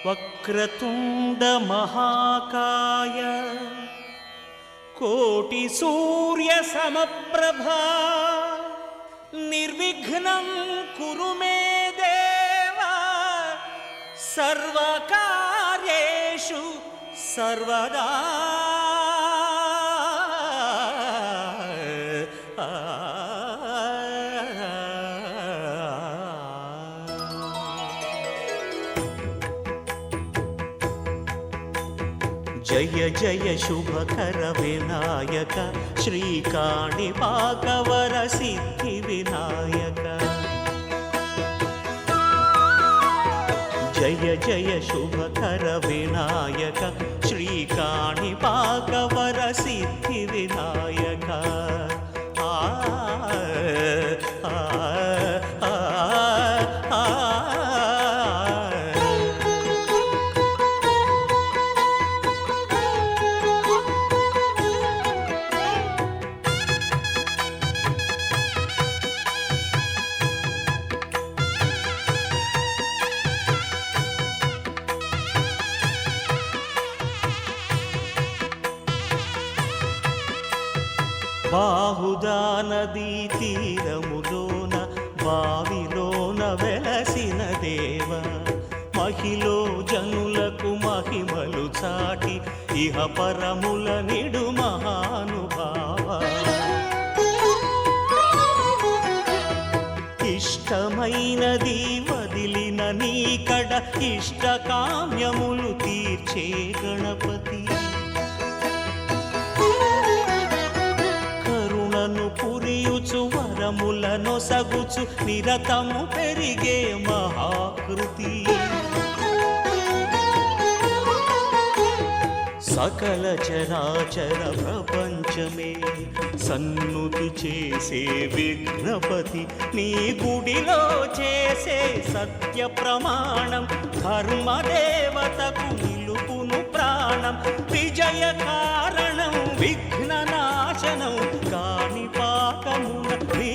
వక్రతుండ మహాకాయ కోటి సూర్య సమప్రభా నిర్విఘ్నం కురు మే దేవ సర్వకార్యేషు సర్వదా. జయ జయ శుభకర వినాయక శ్రీకాణిపాకవర సిద్ధి వినాయక. జయ జయ శుభకర వినాయక శ్రీకాణిపాకవర సిద్ధి వినాయక. ఆ బాహుదా నదీ తీరములోన బావిలోన వెలసిన దేవ మహిలో జనులకు మహిమలు చాటి ఇహ పరముల నిడు మహానుభావ. ఇష్టమైనది వదిలిన నీకడ ఇష్ట కామ్యములు తీర్చే గణపతి. పురియుచు వరములను సగుచు నిరతము పెరిగే మహాకృతి. సకల చరాచర ప్రపంచమే సన్నుతి చేసే విఘ్నపతి నీ గుడిలో చేసే సత్య ప్రమాణం ధర్మదేవతకు నిలుపును ప్రాణం. విజయ కారణం విఘ్న నాశనం కాణిపాకమున నీ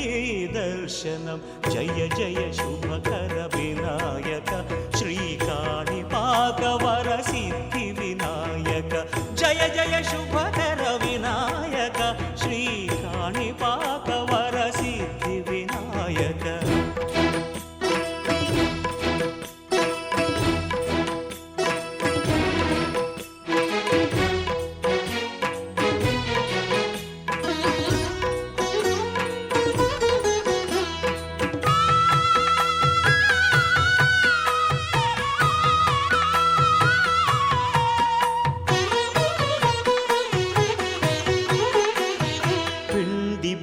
దర్శనం. జయ జయ శుభకర వినాయక శ్రీకాణిపాకవర సిద్ధి వినాయక. జయ జయ శుభకర వినాయక శ్రీకాణిపాకవర సిద్ధి వినాయక.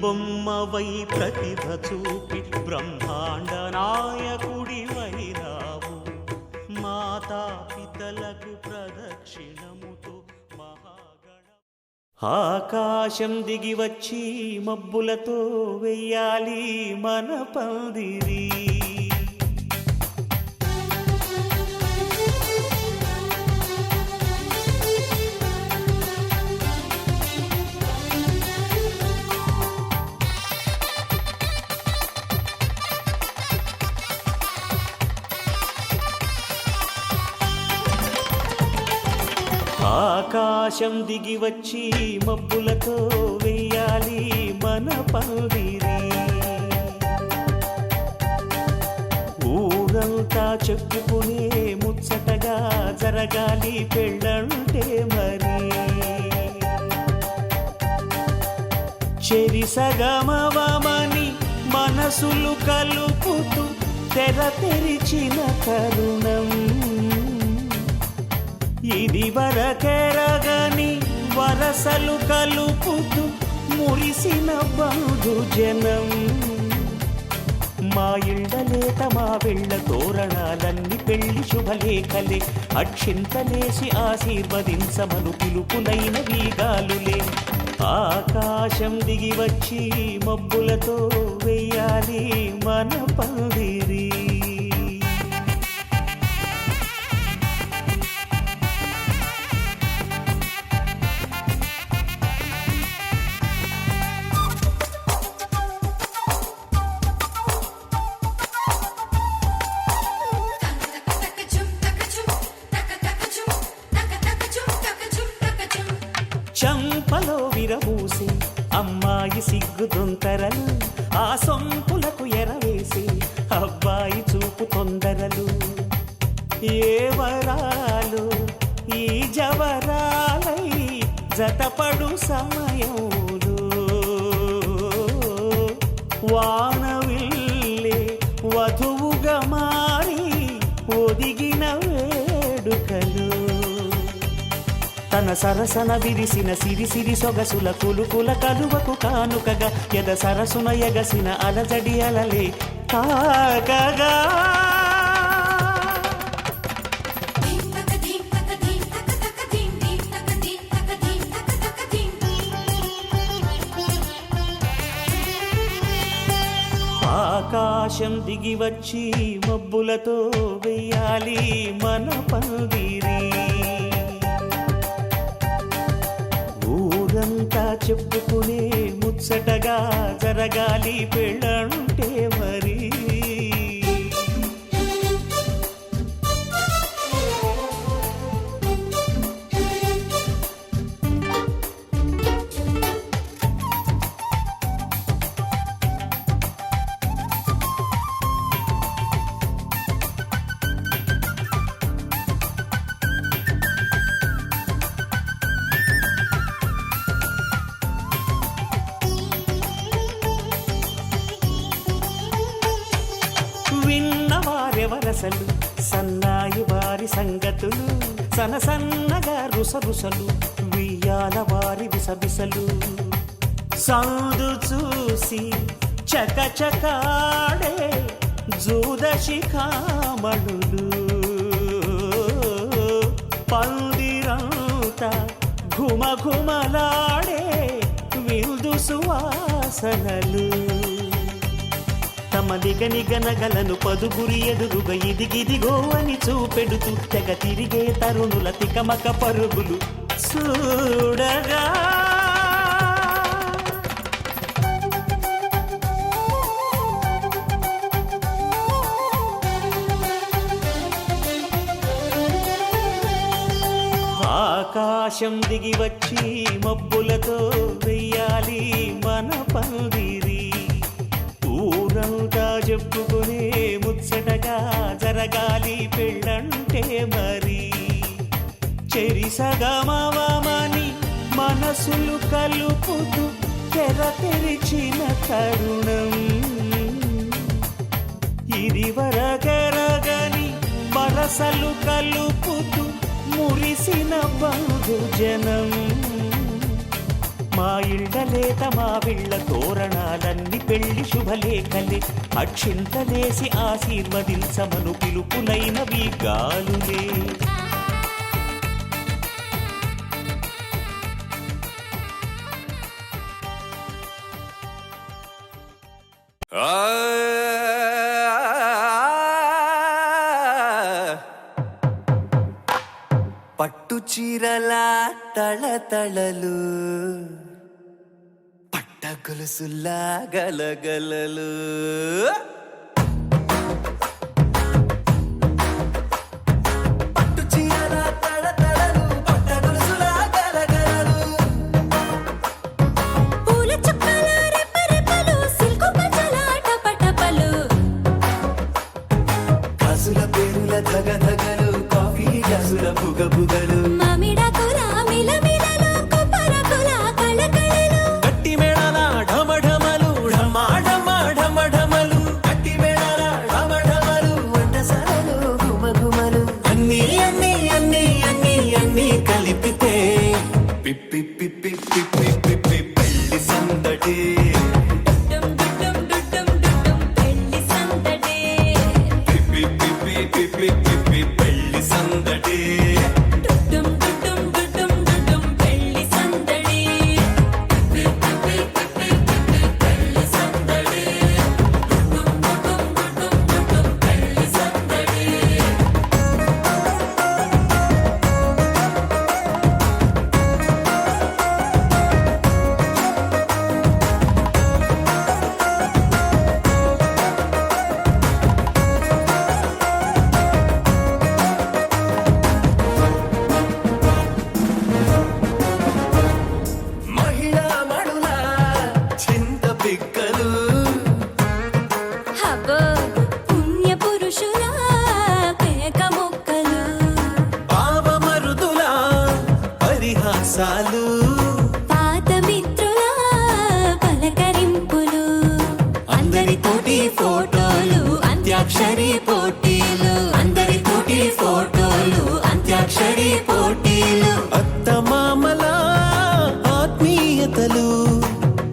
బొమ్మవై ప్రతిభ చూపి బ్రహ్మాండ నాయకుడి వైరావు మాతా పితలకు ప్రదక్షిణముతో మహాగణ. ఆకాశం దిగి వచ్చి మబ్బులతో వెయ్యాలి మన పందిరి. ఆకాశం దిగి వచ్చి మబ్బులతో వెయ్యాలి మన పందిరి. ఊరంతా చెప్పుకునే ముచ్చటగా జరగాలి పెళ్ళంటే మరి. చెరిసగమవమని మనసులు కలుపుతూ తెర తెరిచిన కరుణం. ఇది వరకెరగని వరసలు కలుపుతూ మురిసిన బంధుజనం. మా ఇళ్ళలేత మా వెళ్ళ తోరణాలన్నీ పెళ్లి శుభలేఖలే. అక్షింతలేసి ఆశీర్వదించమను పిలుపునైన వీగాలులే. ఆకాశం దిగి వచ్చి మబ్బులతో వెయ్యాలి మన పందిరి. అమ్మాయి సిగ్గు దొంతరలు, ఆ సొంపులకు ఎరవేసి అబ్బాయి చూపు తొందరలు. ఏ వరాలు ఈ జవరాలై జతపడు సమయంలో, వానవిల్లే వధువుగా మారి ఒదిగిన వేడుకలు. తన సరసన విరిసిన సిరిసిరి సొగసుల కులుకుల కలువకు కానుకగా ఎద సరసున ఎగసిన అలజడి అలలే తాకగా. ఆకాశం దిగి వచ్చి మబ్బులతో వెయ్యాలి మన పందిరి. ఊరంతా చెప్పుకునే ముచ్చటగా జరగాలి పెళ్ళంటే మరి. విన్నవారెవరసలు సన్నాయి వారి సంగతులు, సనసన్నగా రుసరుసలు వియ్యాల వారి విసబిసలు. సందు చూసి చకచకాడే జూదశిఖామణులు, పందిరంతా ఘుమఘుమలాడే విందు సువాసనలు. తమ నిగనిగనగలను పదుగురి ఎదురుగా ఇదిగిదిగో అని చూపెడుతూ తెగ తిరిగే తరుణుల తికమక పరుగులు చూడగా. ఆకాశం దిగి వచ్చి మబ్బులతో వెయ్యాలి మన పందిరి. ఊరంతా చెప్పుకునే ముచ్చటగా జరగాలి పెళ్ళంటే మరి. చెరిసగమవమని మనసులు కలుపుతూ తెర తెరిచిన తరుణం, ఇది వరగరగని వరసలు కలుపుతూ మురిసిన బంధుజనం. మా ఇళ్ళలేత మా విళ్ళ తోరణాలన్నీ పెళ్లి శుభలేఖలే, అక్షింతలేసి ఆశీర్వదించమను పిలుపులైనవి గాలులే. పట్టు చీరల తళతళలు, పట్ట గొలుసులా గలగలలు. పట్టు చీరల తళతళలు, పట్ట గొలుసులా గలగలలు. పూల చుక్కల రెపరెపలు, సిల్కు పంచల టపటపలు. గాజుల పేరుల ధగధగలు, కాఫీ గ్లాసుల బుగబుగలు. మామిడాకుల మిలమిలలు, కొబ్బరకుల కళకళలు. గట్టి మేళాల ఢమఢమలు, ఢమాఢమఢమఢమలు. గట్టి మేళాల ఢమఢమలు, వంటసాలలు ఘుమఘుమలు. అన్నీ అన్నీ అన్నీ అన్నీ అన్నీ కలిపితే పిప్పి పిప్పి పిప్పి పిప్పి పెళ్లి సందడి. డుడ్డుం డుడ్డుం డుడ్డుం డుడ్డుం పెళ్లి సందడి. పిప్పి పిప్పి పిప్పి పిప్పి పెళ్లి సందడి. డుడ్డుం డుడ్డుం డుడ్డుం డుడ్డుం పెళ్లి సందడి. పిప్పి పిప్పి పిప్పి పిప్పి పెళ్లి సందడి. డుడ్డుం డుడ్డుం డుడ్డుం డుడ్డుం పెళ్లి సందడి. ఫోటోలు అంత్యాక్షరి పోటీలు అందరితోటి ఫోటోలు అంత్యాక్షరి పోటీలు అత్తమామల ఆత్మీయతలు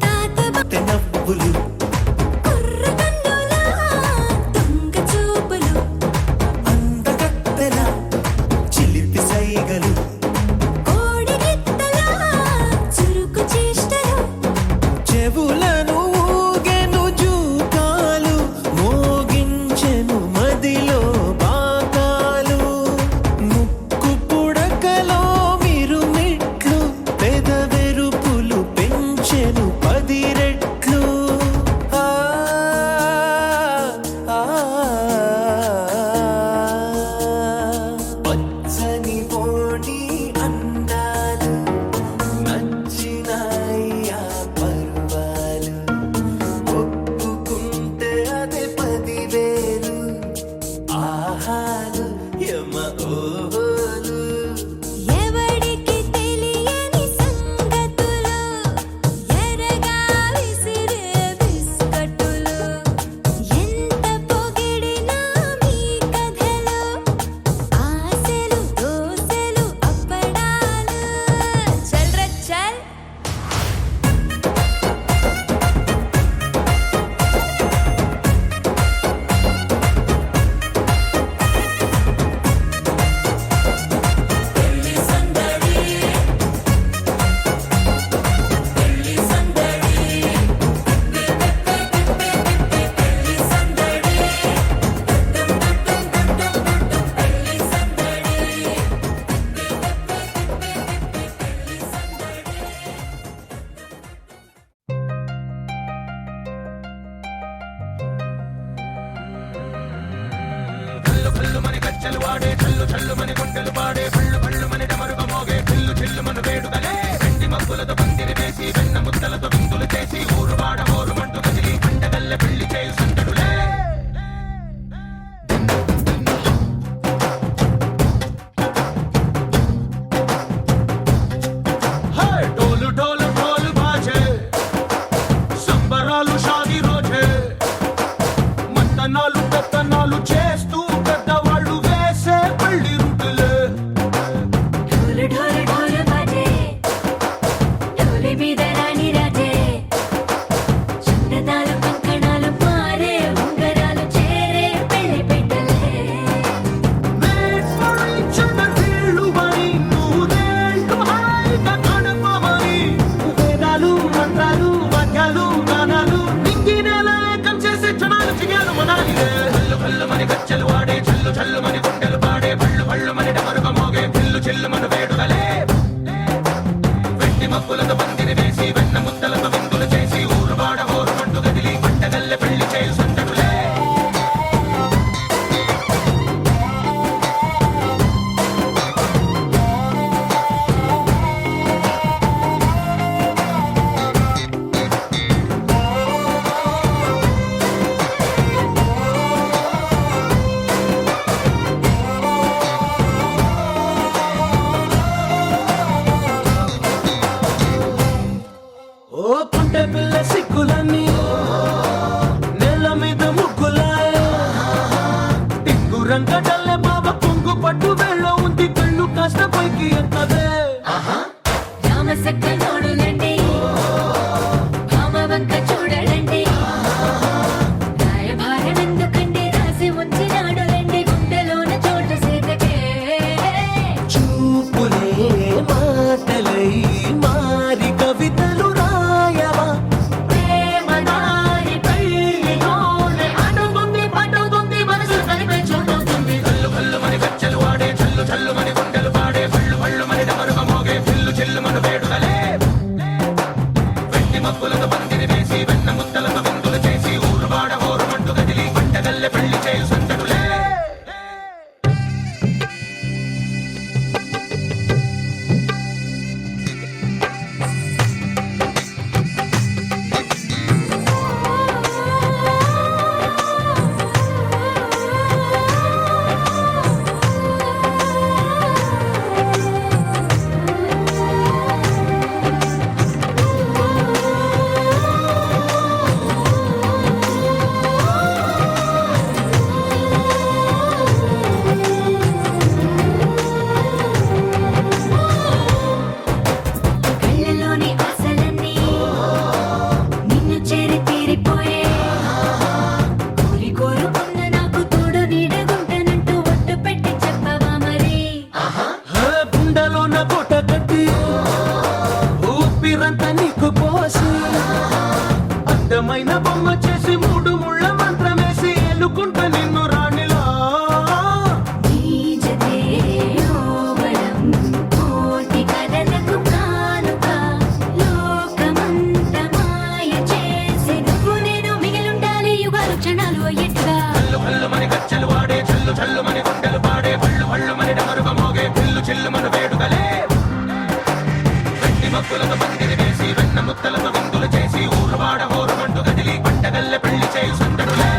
తాత నవ్వులు కుర్రకన్నుల దొంగ చూపులు అందగత్తెల చిలిపి సైగలు కోడిగిత్తల చురుకు చేష్టలు చెవులను ఊగెను జూకాలు మోగించెను మదిలో బాకాలు ముక్కు పుడకలో మిరుమిట్లు పెదవెరుపులు పెంచెను 10 రెట్లు ఆ, ఆ, పచ్చని పోటీ అందాలు నచ్చినాయ్యా పర్వాలు ఒప్పుకుంటే అదే 10,000 ఆహాలు యమ ఓహోలు ఎవడికి తెలియని సంగతులు ఎరగా విసిరే బిస్కట్టులు ఎంత పొగిడినా మీ కథలు ఆశలు దోసలు అప్పడాలు చల్ రే చల్ పెళ్లి సందడి పెళ్లి సందడి పెళ్లి సందడి పెళ్లి సందడి ढोल ढोल ढोल बाजे సంబరాలు షాదీ రోజే మంతనాలు పెత్తనాలు చేస్తూ పెద్దవాళ్ళు వేసే పెళ్లి రుటులే ढोल ढोल ढोल बाजे ढोली మీద రాణి రాజే చందనాలు కంకణాలు మారే ఉంగరాలు చేరే పెళ్లి పెట్టలే మేడ్ ఫర్ ఈచ్ అదర్ వీళ్ళువని నూరేళ్ళు హాయిగా గడపమని వేదాలు మంత్రాలు వాక్యాలు గానాలు నింగినేల ఏకం చేసే క్షణాలు చిగాలు మనాలిలే హల్లు హల్లు మని గజ్జలు వాడే చల్లు చల్లు మని గుండెలు పాడే పళ్ళు పళ్ళు మని డమరుగ మోగే పిల్లు చిల్లు మను వేడుదలే వెండి మబ్బులతో పందిరి వేసి వెన్న ముద్దలతో విందులు చేసి ఊరు వాడ ఊరు మంటు గదిలి పంటగల్లె పెళ్లి చేయు సందడులే ఓ పుంటె పిల్ల సిక్కులన్నీ నెల మీద ముగ్గులాయ టింగు రంగడల్లె బాబ కొంగు పట్టు వెళ్ళ ఉంది కళ్ళు కాస్త పైకి ఎక్కదే రామసక్క నోడులండి భామ వంక చూడడండి రాయభారం ఎందుకండి రాసి ఉంచినాడు రండి గుండెలోన చోటు సీతకే చూపులే మాటలై మారి కవితలు రాయవా ప్రేమ దారి పెళ్లిలోనే అడుగుంది పట్టుకుంది మనసు కలిపే చోటవుతుంది కల్లు కల్లు మని గజ్జలు వాడే చల్లు చల్లు మని గుండెలు పాడే పళ్ళు పళ్ళు మని డమరుగ మోగే పిల్లు చిల్లు మను వేడుదలే అడ్డమైన బొమ్మ చేసి మూడు ముళ్ళ మంత్రమేసి ఎలుకుంట నిన్ను రాణిలా కోటి కలలకు కానుక లోకమంత మాయ చేసి నువ్వు నేను మిగిలుండాలి యుగాలు క్షణాలు ఎట్లా కల్లు కల్లు మని గచ్చలు వాడే చల్లు చల్లు మని గుండెలు పాడే పళ్ళు పళ్ళు మని డమరుగ మోగే పిల్లు చిల్లు మన వేడుకలే వెండి మబ్బులతో పందిరి వేసి వెన్న ముత్తలతో విందులు చేసి ఊరువాడ ఊరుమంటూ కదిలి పంటగల్లె పెళ్లి చేయు సందడులే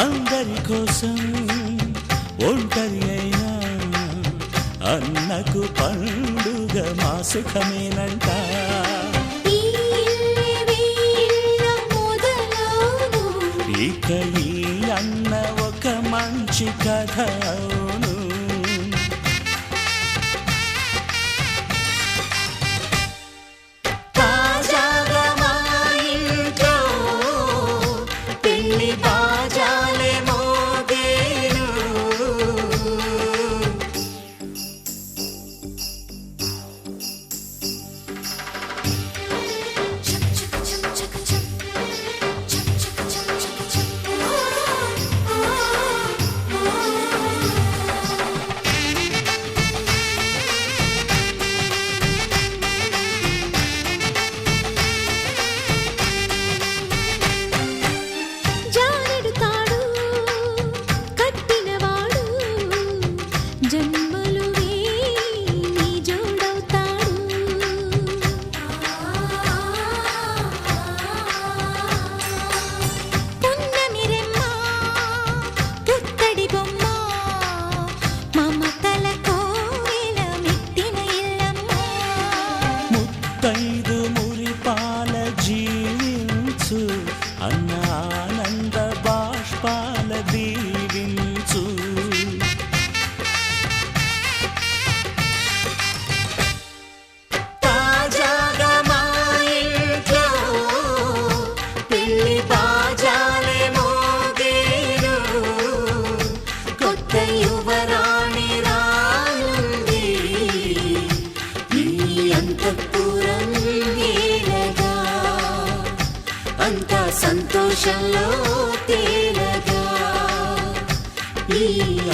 అందరి కోసం ఒంటరి అయినా అన్నకు పండుగ మా సుఖమేనంట. ఇక ఈ అన్న ఒక మంచి కథ అవును.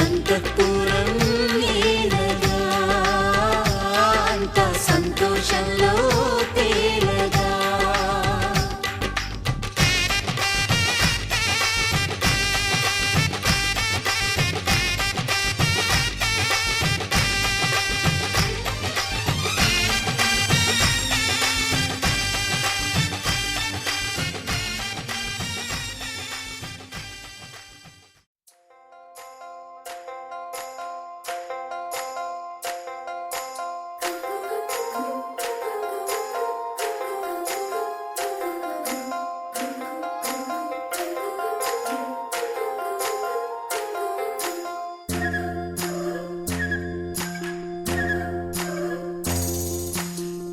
అంతఃపురం ఏలగా అంత సంతోషంలో తేలగా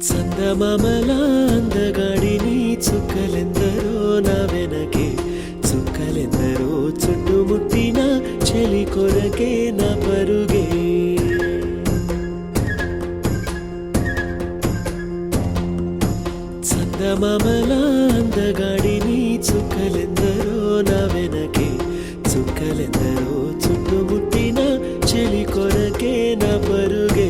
చందమామల అందగాడిని చుక్కలెందరో నా వెనకే చుక్కలెందరో చుట్టుముట్టిన చెలి కొరకే నా పరుగే చందమామల అందగాడిని చుక్కలెందరో నా వెనకే చుక్కలెందరో చుట్టుముట్టిన చెలి కొరకే నా పరుగే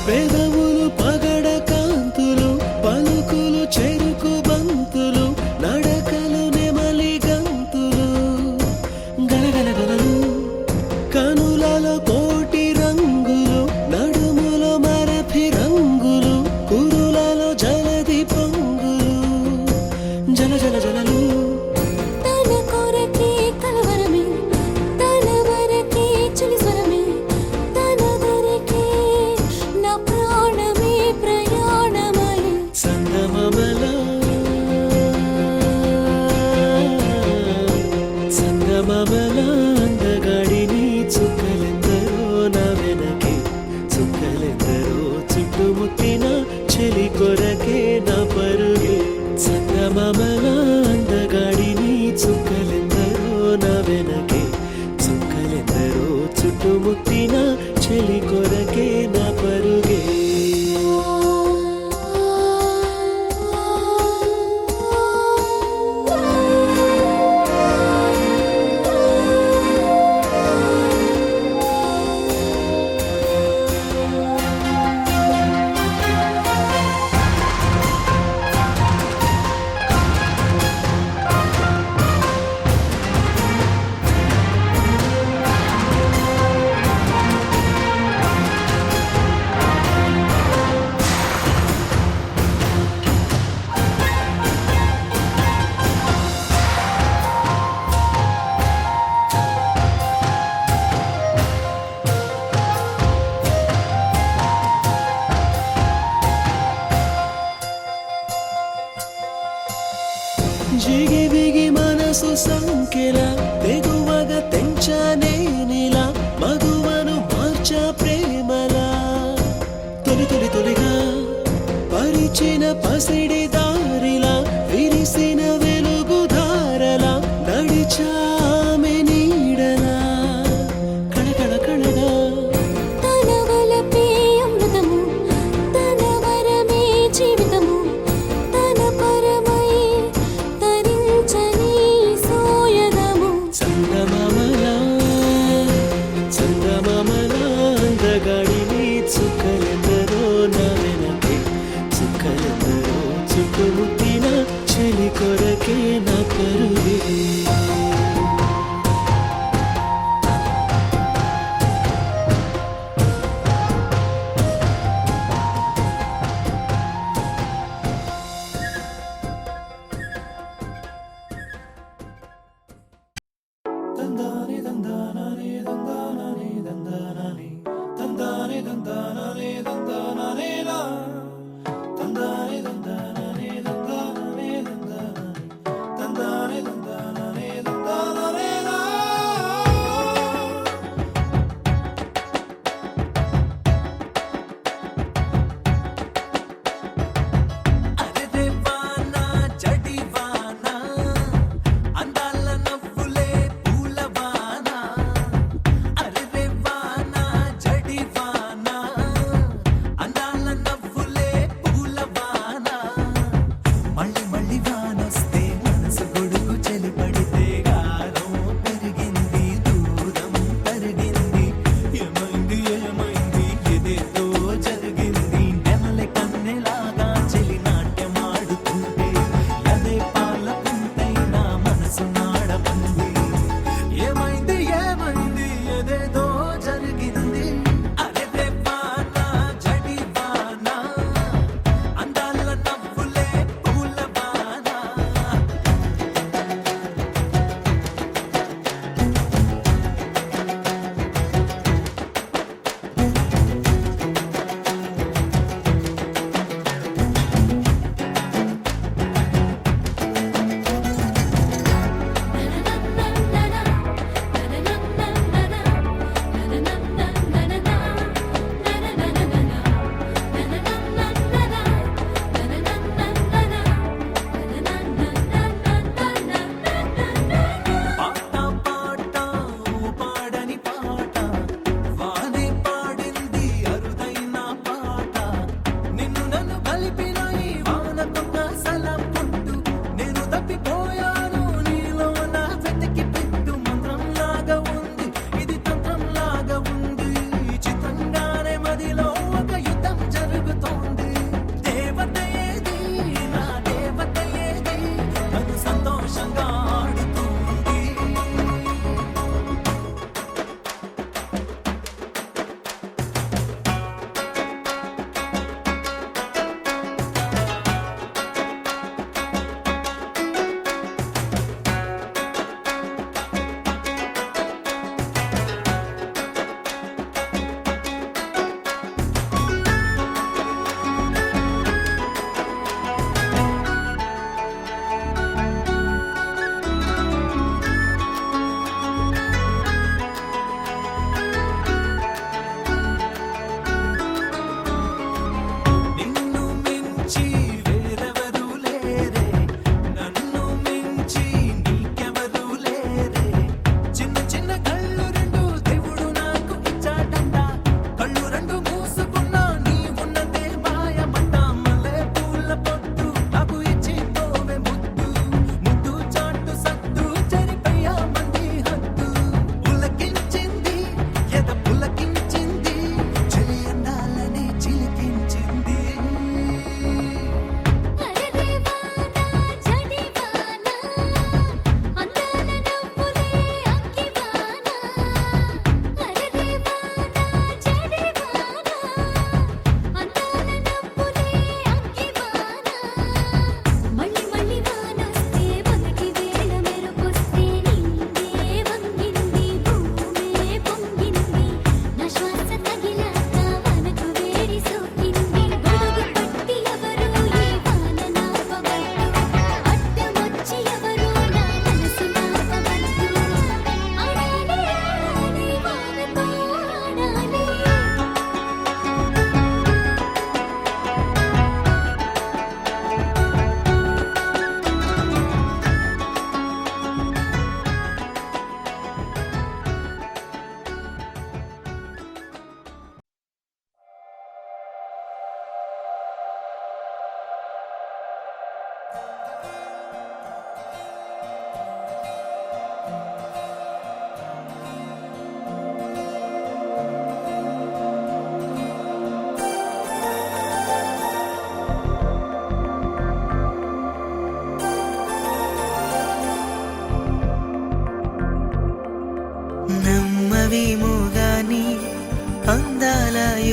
పెదవులు పగడ కాంతులు పలుకులు చెరుకు బంతులు నడకలు నెమలి గంతులు గలగలగలలు కనులలో కోటి రంగులు నడుములో మరఫి రంగులు కురులలో జలది పొంగులు జల జల జలలు తన కొరకే కలవరమే తన వరకే చలిస్వరమే తన దొరికే నా ప్రాణమే ప్రయాణమై చందమామల చందమామల అందగాడిని చుక్కలెందరో నా వెనకే చుక్కలెందరో చుట్టుముట్టిన చెలి కొరకే నా పరుగే చందమామల అందగాడిని చుక్కలెందరో నా వెనకే చుక్కలెందరో చుట్టుముట్టిన చెలి కొరకే నా పరుగే జిగి బిగి మనసు సంఖ్యల తెగువగా తెంచానే నీలా మగువను మార్చా ప్రేమలా తొలి తొలి తొలిగా పరిచిన పసిడి దారిలా విరిసిన వెలుగు ధారలా నడిచామె నీడలా కళకళ కళగా తన వలపే అమృతము తన వరమే జీవితము తన పరమై తరించని సోయగము చందమామల చందమామల అందగాడిని చుక్కలెందరో నా వెనకే చుక్కలెందరో చుట్టుముట్టిన చెలి కొరకే నా పరుగే తందానే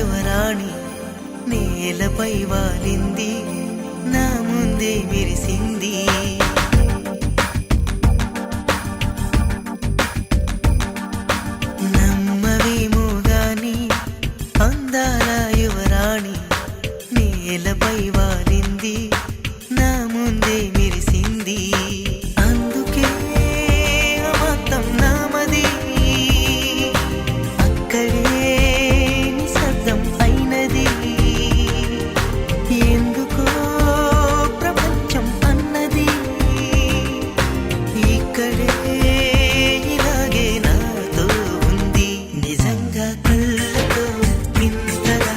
యువరాణి నేలపై వాలింది నా ముందే మెరిసింది నమ్మవేమో గాని అందాల యువరాణి నేలపై వాలింది నా ముందే మెరిసింది అందుకే మొత్తం నామది అక్కడే నిశ్శబ్దం అయినది ఎందుకో ప్రపంచం అన్నది ఇక్కడే ఇలాగే నాతో ఉంది నిజంగా కళ్ళతో వింతగా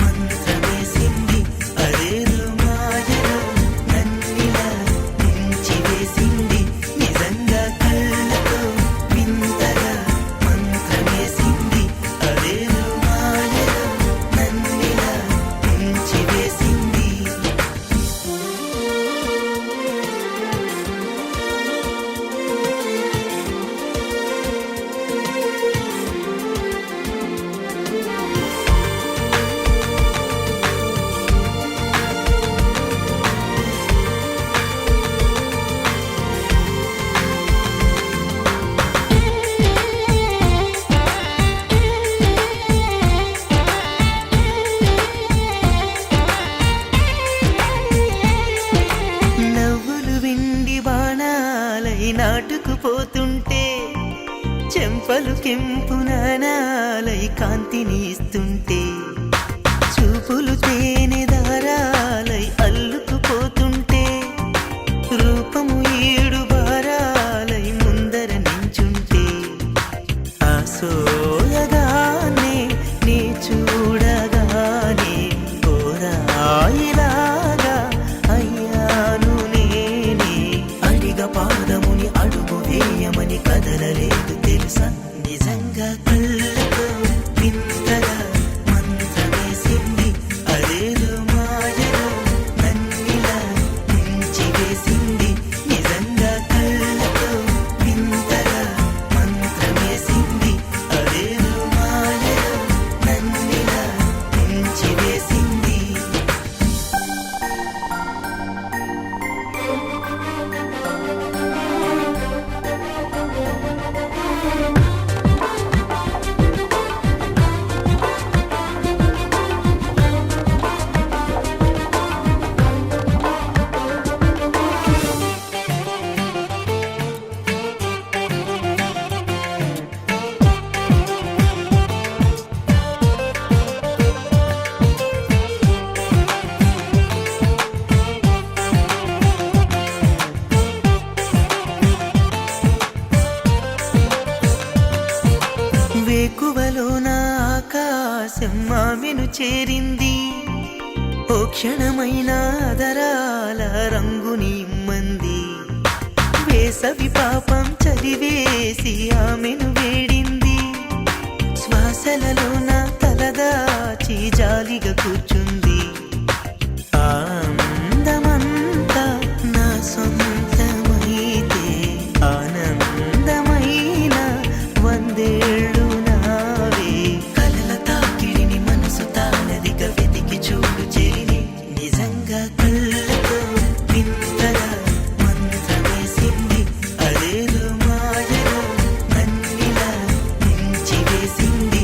మంత్రమేసింది అదేదో మాయలో నన్నిలా ముంచివేసింది నిజంగా కళ్ళతో వింతగా మంత్రమేసింది అదేదో మాయలో నన్నిలా ముంచివేసింది నవ్వులు విండి బాణాలై నాటుకుపోతుంటే చెంపలు కెంపు నాణాలై కాంతిని ఇస్తుంటే చూపులు తేనె దారాలై అల్లుకుపోతుంటే రూపము ఏడు బారాలై ముందర నించుంటే ఆ సోయగానే నీ చూడగానే ఓరాయిలాగా అయ్యాను నేనే అడిగ పాదముని అడుగు వేయమని కదలలేదు తెలుసా నిజంగా కళ్ళతో వింతగా మంత్రమేసింది అదేదో మాయలో నన్నిలా ముంచివేసింది నిజంగా కళ్ళతో వింతగా మంత్రమేసింది అదేదో మాయలో నన్నిలా ముంచివేసింది వేకువలో నా ఆకాశం ఆమెను చేరింది ఓ క్షణమైన ఆదరాల రంగుని ఇమ్మంది వేసవి పాపం చదివేసి ఆమెను వేడింది శ్వాసలలో నా తలదాచి జాలిగా కూర్చుంది ఆ అందమంతా నా సొంతమైతే ఆనందమైన వందేళ్ళు నావే కలల తాకిడిని మనసు తానదిగా వెతికి చూడు చెలిని నిజంగా కళ్ళతో వింతగా మంత్రమేసింది అదేదో మాయలో నన్నిలా ముంచివేసింది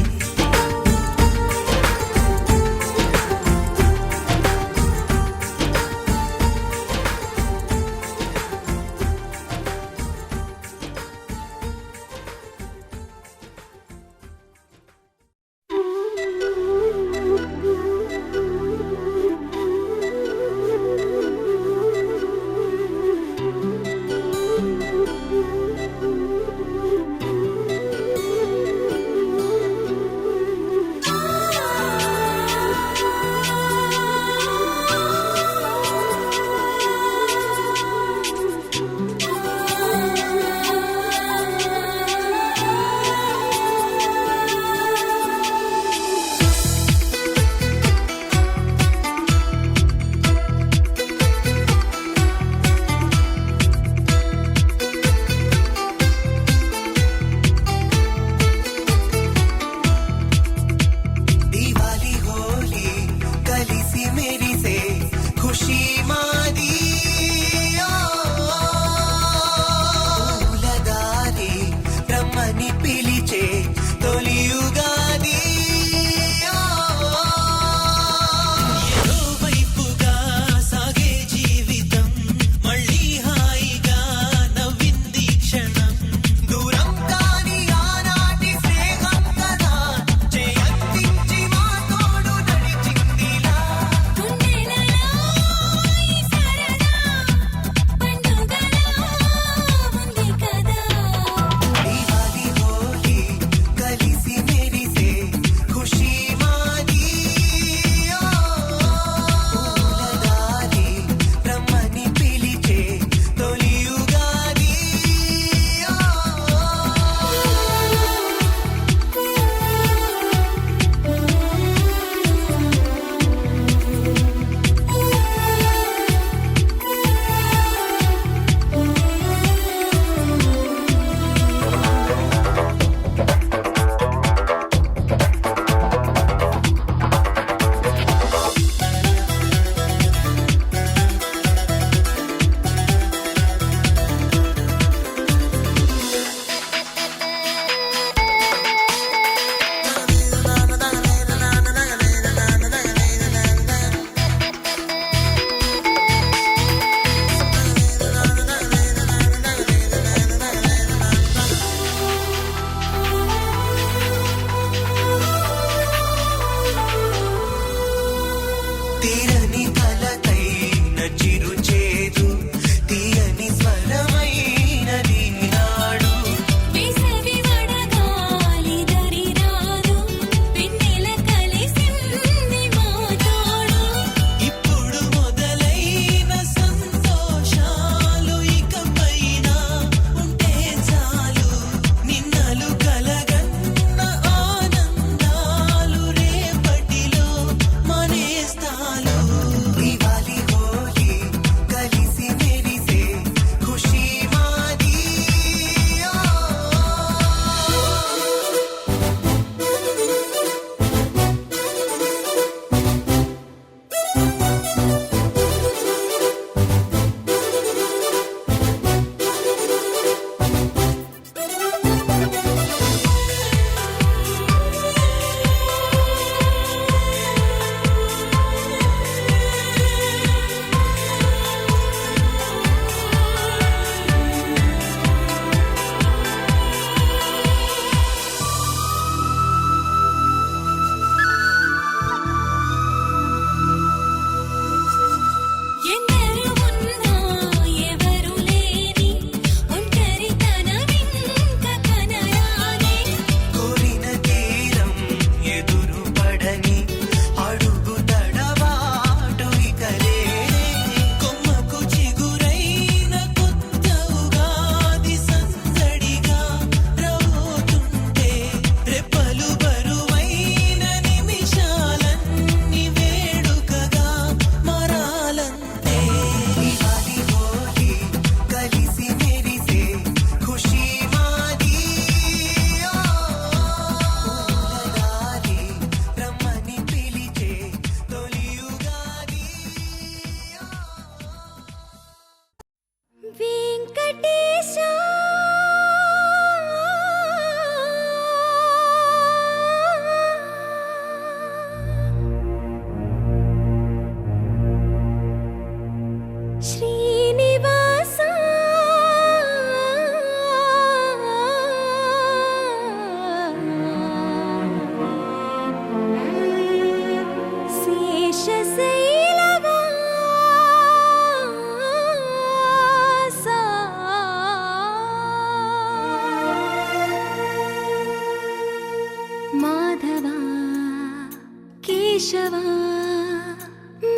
కేశవ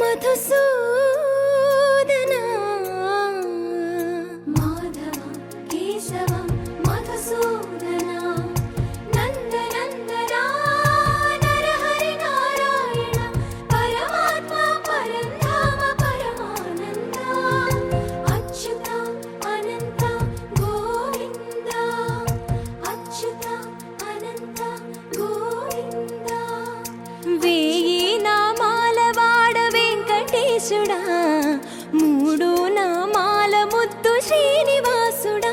మధుసూదన మాధవ కేశవ మధుసూదన నందనందన నరహరి నారాయణ పరమాత్మ పరంధామ పరమానంద అచ్యుత అనంత గోవింద అచ్యుత అనంత గోవింద వేయి నామాల వాడ వెంకటేశుడా మూడు నామాల ముద్దు శ్రీనివాసుడా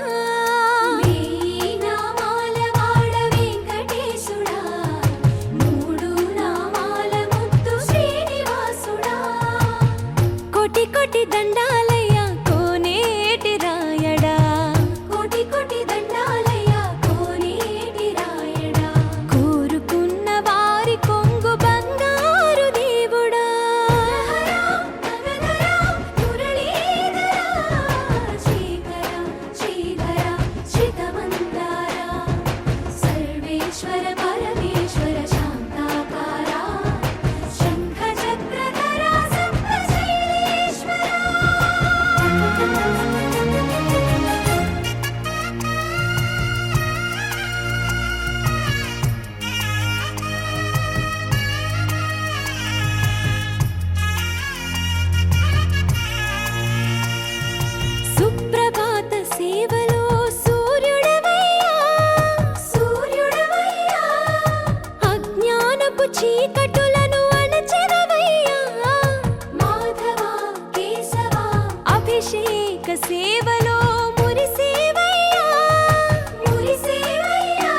వేయి నామాల వాడ వెంకటేశుడా మూడు నామాల ముద్దు శ్రీనివాసుడా కోటి కోటి దండాలయ్య కోనేటి రాయడా కోటి కోటి దండాలయ్య కోనేటి రాయడా కోరుకున్న వారి కొంగు బంగారు దేవుడా శ్రీకర శ్రీధర శ్రితమందార సర్వేశ్వర పరమేశ్వర శాంతాకార శంఖ చక్రధర సప్తశైలేశ్వర సుప్రభాత సేవలో సూర్యుడవయ్యా సూర్యుడవయ్యా అజ్ఞానపు చీకటులను అణచెదవయ్యా మాధవ కేశవ అభిషేక సేవలో మురిసేవయ్యా మురిసేవయ్యా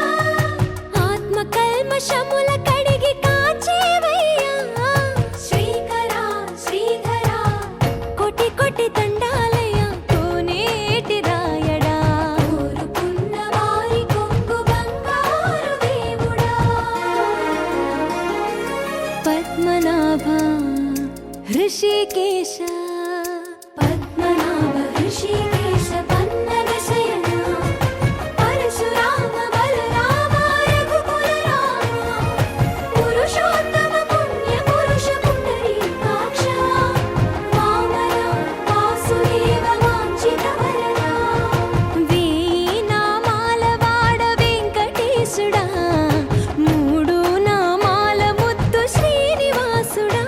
ఆత్మ కల్మషముల కడిగి కాచేవయ్యా శ్రీకర శ్రీధర కోటి కోటి దండాలయ కోనేటి రాయడా కోరుకున్న వారి కొంగు బంగారు దేవుడా పద్మనాభ హృషికేశ పద్మనాభ హృషికేశ పన్నగ శయన పరశురామ బలరామ రఘుకుల రామ పురుషోత్తమ పుణ్య పురుష పుండరీకాక్ష వామన వాసుదేవ వాంఛిత వరదా వేయి నామాల వాడ వెంకటేశుడా మూడు నామాల ముద్దు శ్రీనివాసుడా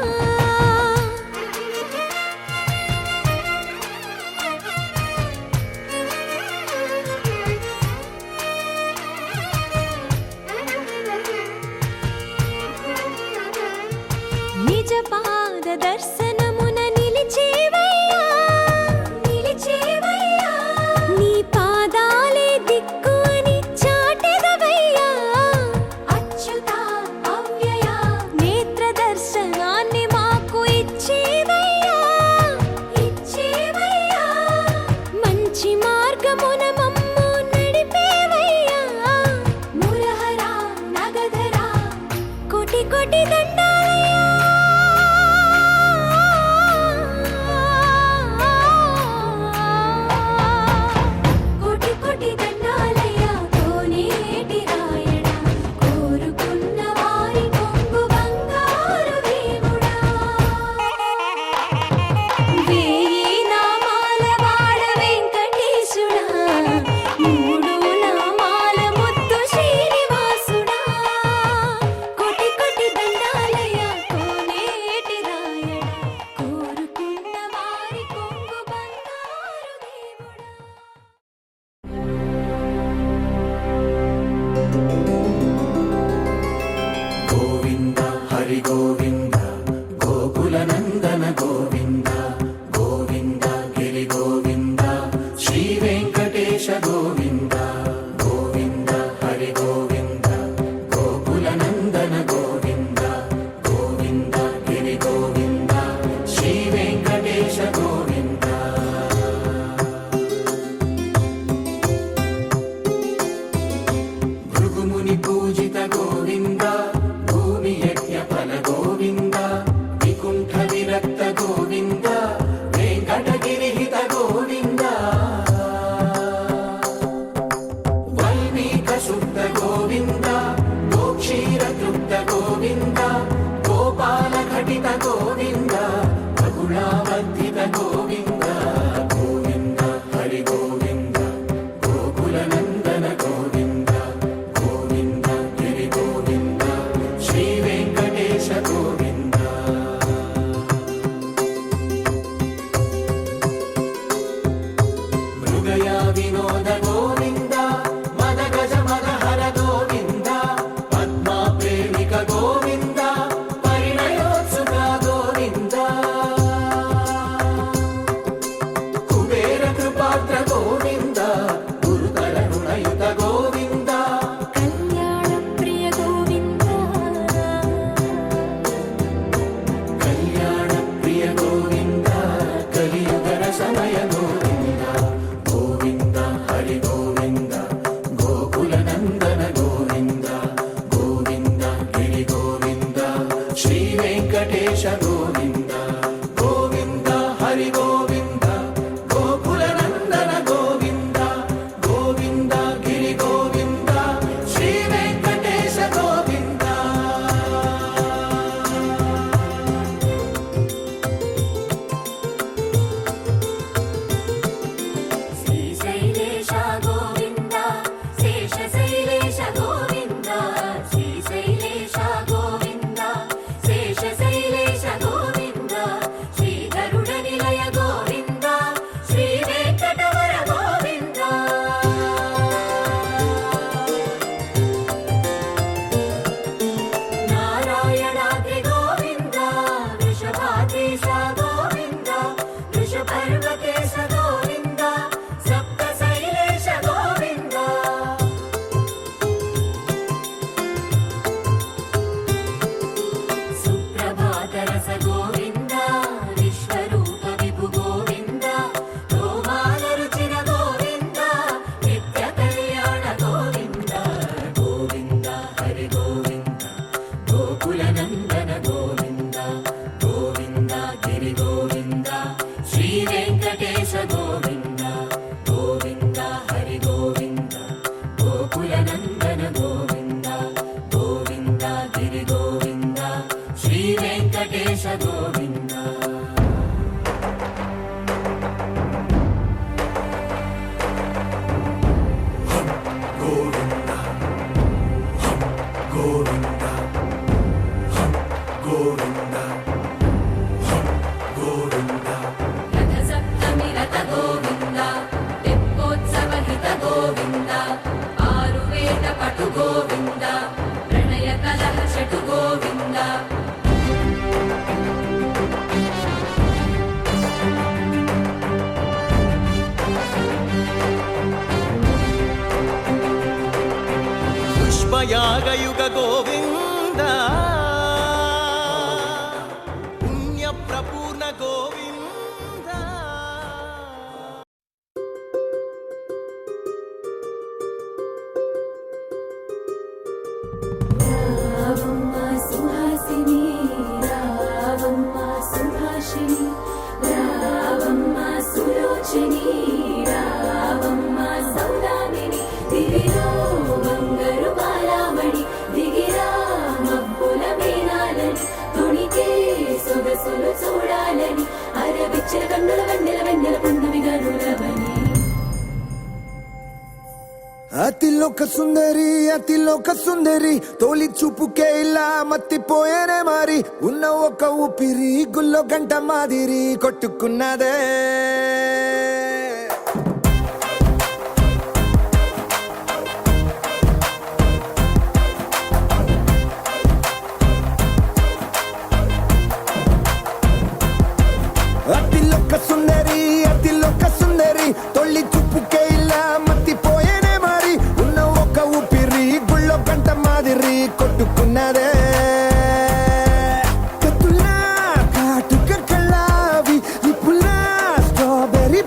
నిజ పాద దర్శనమున నిలిచేవయ్యా నిలిచేవయ్యా నీ పాదాలే దిక్కు అని చాటెదవయ్యా అచ్యుత అవ్యయ నేత్ర దర్శనాన్ని మాకు ఇచ్చేవయ్యా ఇచ్చేవయ్యా మంచి మార్గమున మమ్ము నడిపేవయ్యా మురహర నగధర కోటి కోటి దండాలయ్యా కోటి కోటి దండాలయ్యా కోనేటి రాయడా కోరుకున్న వారి కొంగు బంగారు దేవుడా వేయి నామాల వాడ వెంకటేశుడా మూడు నామాల ముద్దు శ్రీనివాసుడా కోటి కోటి దండాలయ్య కోనేటి రాయడా కోరుకున్న వారి కొంగు బంగారు దేవుడా గోవింద హరి గోవింద గోకుల నందన గోవింద గోవింద గిరి గోవింద శ్రీ వెంకటేశ గోవింద గోవింద హరి గోవింద గోకుల నందన గోవింద గోవింద గిరి గోవింద శ్రీ వెంకటేశ గోవింద భృగుముని పూజిత గోవింద భూమి యజ్ఞ ఫల గోవింద వికుంఠ విరక్త గోవింద గోవింద బహుళావర్ధిత గోవింద గోవింద హరి గోవింద గోకుల నందన గోవింద గోవింద గిరి గోవింద శ్రీ వెంకటేశ గోవింద మృగయా వినోద గోవింద మద గజ మద హర గోవింద పద్మా ప్రేమిక గోవింద పరిణయోత్సుక గోవింద కుబేర కృపాత్ర గోవింద గురుతర రుణయుత గోవింద కళ్యాణ ప్రియ గోవింద కళ్యాణ ప్రియ గోవింద కలియుగ సమయ గోవింద గోవింద హరి గోవింద గోకుల నందన గోవింద గోవింద గిరి గోవింద శ్రీ వెంకటేశ గోవింద గోవింద హరి గోవింద గోకుల నందన గోవింద గోవింద గిరి గోవింద శ్రీ వెంకటేశ గోవింద శ్రీశైలేశ గోవింద శేషశైలేశ గోవింద శ్రీశైలేశ గోవింద శేషశైలేశ గోవింద శ్రీధరుడ నిలయ గోవింద శ్రీ వెంకటవర గోవింద నారాయణాద్రి గోవింద వృషభాద్రీశ గోవింద వృషపర్వతేశ గోవింద సప్త శైలేశ గోవింద సుప్రభాతరస గోవింద విశ్వరూప విభు గోవింద రోమాల రుచిన గోవింద నిత్య కళ్యాణ గోవింద గోవింద హరి గోవింద గోకుల నందన గోవింద గోవింద గిరి గోవింద శ్రీ వెంకటేశ గోవింద గోవింద హరి గోవింద గోకుల నందన గోవింద గోవింద గిరి గోవింద శ్రీ వెంకటేశ గోవింద గోవింద గోవింద గోవింద గోవింద రథ సప్తమి రథ గోవింద తెప్పోత్సవ హిత గోవింద ఆరువేద పటు గోవింద ప్రణయ కలహ షటు గోవింద పుష్పయాగయుగ గోవింద పుణ్య ప్రపూర్ణ గోవింద రావమ్మ సుహాసిని రావమ్మ సుభాషిణి రావమ్మ సులోచని రావమ్మ సౌదామిని దివిలో బంగారు బాలామణి దిగిరా మబ్బుల మేనాలని తొణికే సొగసులు చూడాలని అరవిచ్చిన కన్నుల వెన్నెల వెన్నెల పున్నమిగా నులవని అతిలోక సుందరి తోలి చూపుకే ఇలా మత్తిపోయేనే మారి ఉన్న ఒక ఊపిరి గుల్లో గంట మాదిరి కొట్టుకున్నదే అతిలోక సుందరి తొలి చూపుకే ఇలా మత్తిపోయేనే మారి ఉన్న ఒక ఊపిరి గుళ్ళో గంట మాదిరి కొట్టుకున్నదే కత్తులా కాటుక కళ్ళావి నిప్పులా స్ట్రాబెర్రీ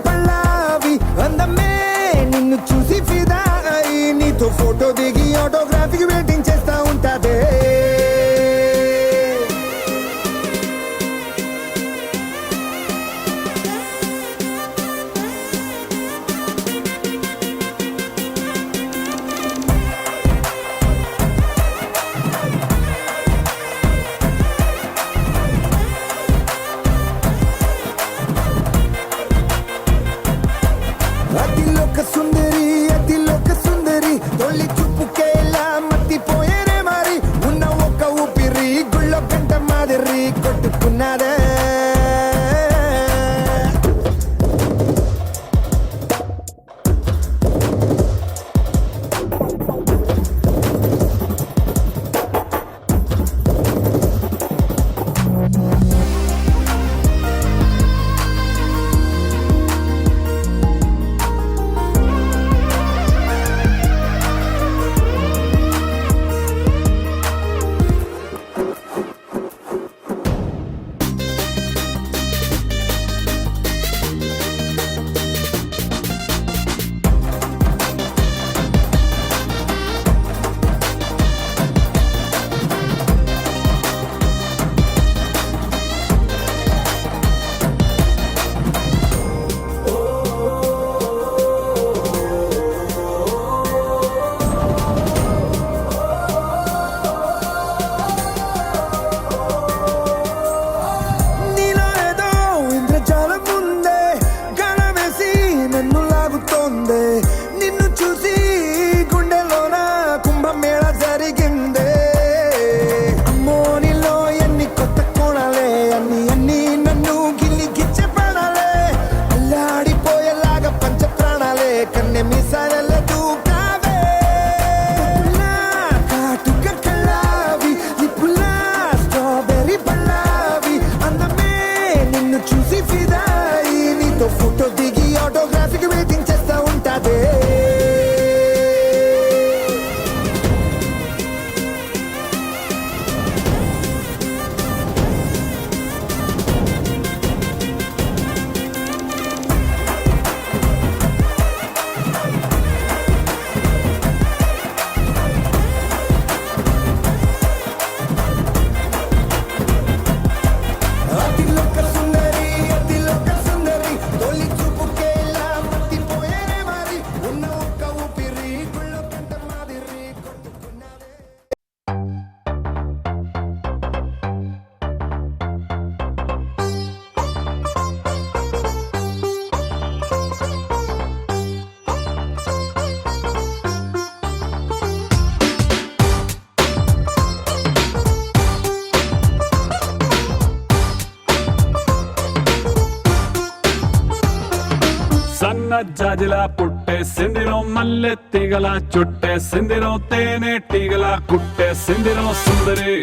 జాజిలా పుట్టేసిందిరో మల్లె తీగల చుట్టేసిందిరో తేనె తీగల కుట్టేసిందిరో సుందరి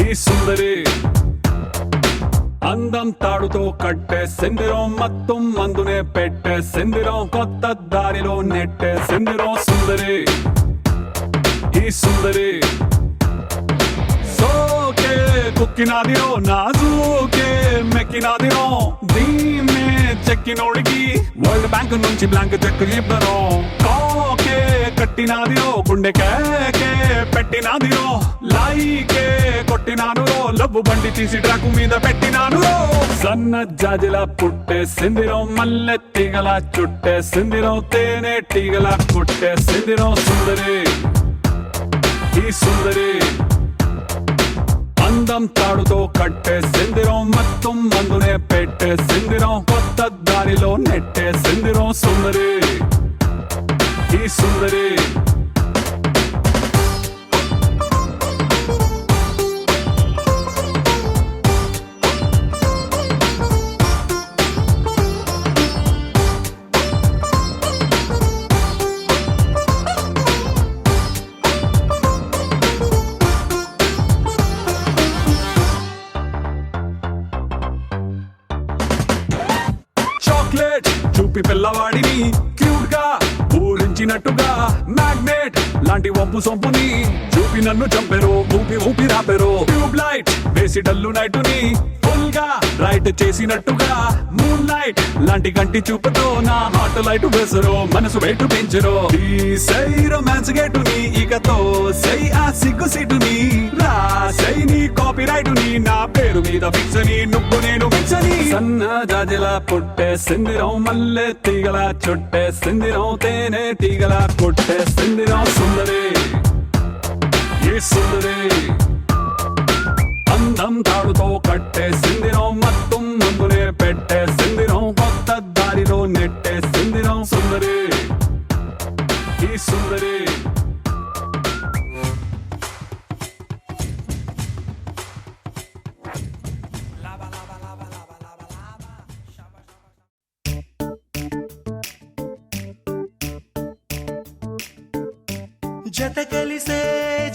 ఈ సుందరి అందం తాడుతో కట్టేసిందిరో మత్తం మందునే పెట్టేసిందిరో కొత్త దారిలో నెట్టేసిందిరో సుందరి ఈ సుందరి సోకే కుక్కినాదిరో నాజూకే మెక్కినాదిరో దీన్నే చెక్కినోడికి వరల్డ్ బ్యాంక్ నుంచి బ్లాంక్ చెక్ ఇవ్వరో కాకే కట్టినాదిరో గుండె కేకే పెట్టినాదిరో లైకే కొట్టినాను లవ్వు బండి తీసి ట్రాకు మీద పెట్టినాను సన్న జాజిలా పుట్టేసిందిరో మల్లె తీగల చుట్టేసిందిరో తేనె తీగల కుట్టేసిందిరో సుందరి ఈ సుందరి అందం తాడుతో కట్టేసిందిరో మత్తం మందునే పెట్టేసిందిరో కొత్త దారిలో నెట్టేసిందిరో సుందరి ఈ సుందరి చాక్లెట్ చూపి పిల్లవాడిని క్యూట్ గా ఊరించినట్టుగా మ్యాగ్నెట్ లాంటి వంపు సొంపుని చూపి నన్ను చంపెరు ఊపి ఊపి రాపెరు ట్యూబ్ లైట్ వేసి డల్లు నైటుని ఫుల్ గా రైట్ చేసినట్టుగా మూన్ లైట్ లాంటి కంటి చూపుతో నా హార్ట్ లైట్ వేసరు మనసు వెయిట్ పెంచరు సై రొమాన్స్ గేటుని ఇకతో సై ఆ సిగ్గు సీటుని రాసై నీ కాపీ రైటుని నా పేరు మీద ఫిక్స్ అని నువ్వు నేను ఫిక్స్ అని సన్న జాజిలా పుట్టేసిందిరో మల్లె తీగల చుట్టేసిందిరో తేనె తీగల కొట్టేసిందిరో సుందరి ఈ సుందరి అందం తాడుతో కట్టేసిందిరో మత్తం ముందునే పెట్టేసిందిరో కొత్త దారిలో నెట్టేసిందిరో సుందరి ఈ సుందరి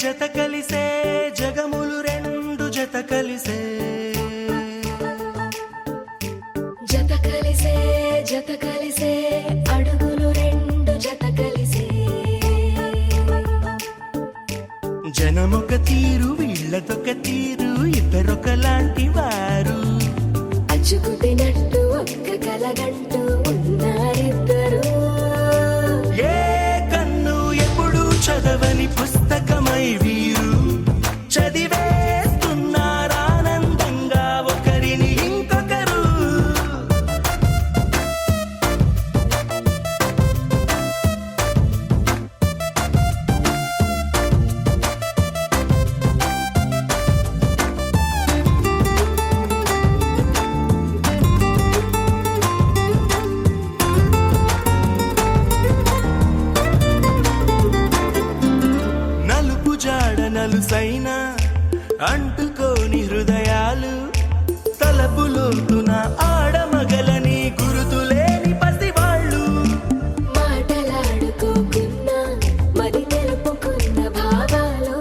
జత కలిసే జగములు రెండు జత కలిసే జత కలిసే అడుగులు రెండు జత కలిసే జనమొక తీరు వీళ్ళదొక తీరు ఇద్దరొకలాంటి వారు అచ్చుకుతినట్టు ఒక్క కలగంటూ ఉన్నారిద్దరు ఏ కన్ను ఎప్పుడు చదవని పుస్తకమై వీరు చదివేస్తున్నారానందంగా ఒకరిని ఇంకొకరు నలుపు జాడ నలుసైన అంటుకోని హృదయాలు తలపులోతున ఆడమగలని గురుతులేని పసివాళ్ళు మాటలాడుకోకున్నా మరి తెలుపుకున్న భావాలు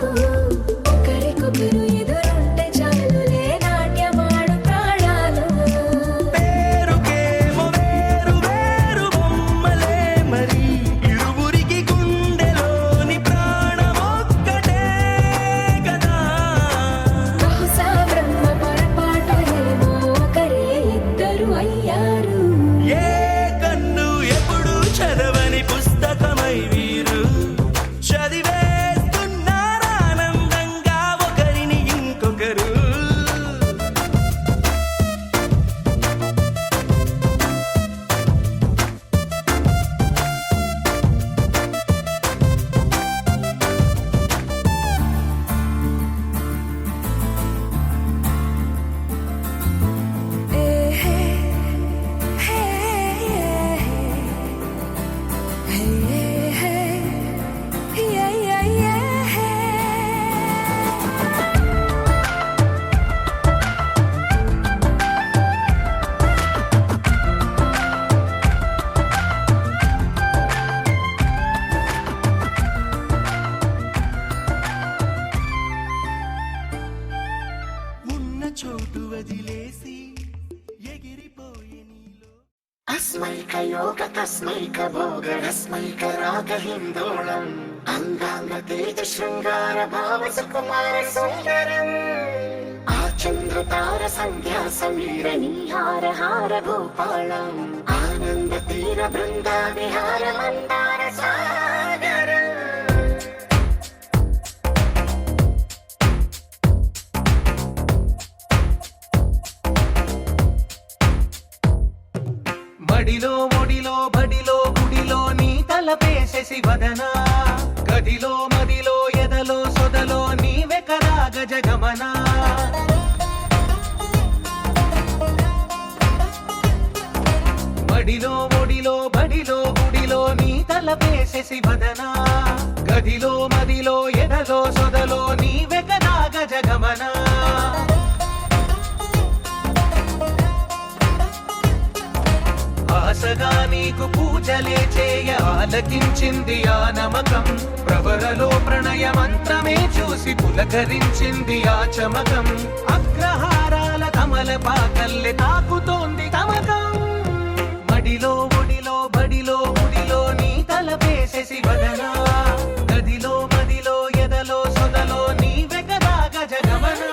ఒకరికొకరు ఎదురుంటే చాలులే నాట్యమాడు ప్రాణాలు పేరుకేమో వేరు వేరు బొమ్మలే మరి ఇరువురికి గుండెలోని ప్రాణమొక్కటే కదా బహుశా బ్రహ్మ పొరపాటు ఏమో ఒకరే చోటు వదిలేసి ఎగిరిపోయే నీలో अस्मैकयोग तस्मैकभोगरस्मैकरागहिन्दोळम् अङ्गाङ्गतेज शृङ्गार भाव सुकुमार सुन्दरम् आचन्द्रतार सन्ध्या समीर नीहार हार भूपालम् आनन्द तीर बृन्दा विहार मन्दार सागरम् మడిలో ఒడిలో బడిలో గుడిలో నీ తలపేసేసి వదనా గదిలో మదిలో ఎదలో సొదలో నీవే కదా గజగమన మడిలో ఒడిలో బడిలో గుడిలో నీ తలపేసేసి వదనా గదిలో మదిలో ఎదలో సొదలో నీవే కదా గజగమన ఆశగా నీకు పూజలే చేయ ఆలకించింది ఆ నమకం ప్రవరలో ప్రణయ మంత్రమే చూసి పులకరించింది ఆ చమకం అగ్రహారాల కమల పాకల్లె తాకుతోంది తమకం మడిలో ఒడిలో బడిలో గుడిలో నీ తలపేసేసి వదనా గదిలో మదిలో ఎదలో సొదలో నీవే కదా గజగమన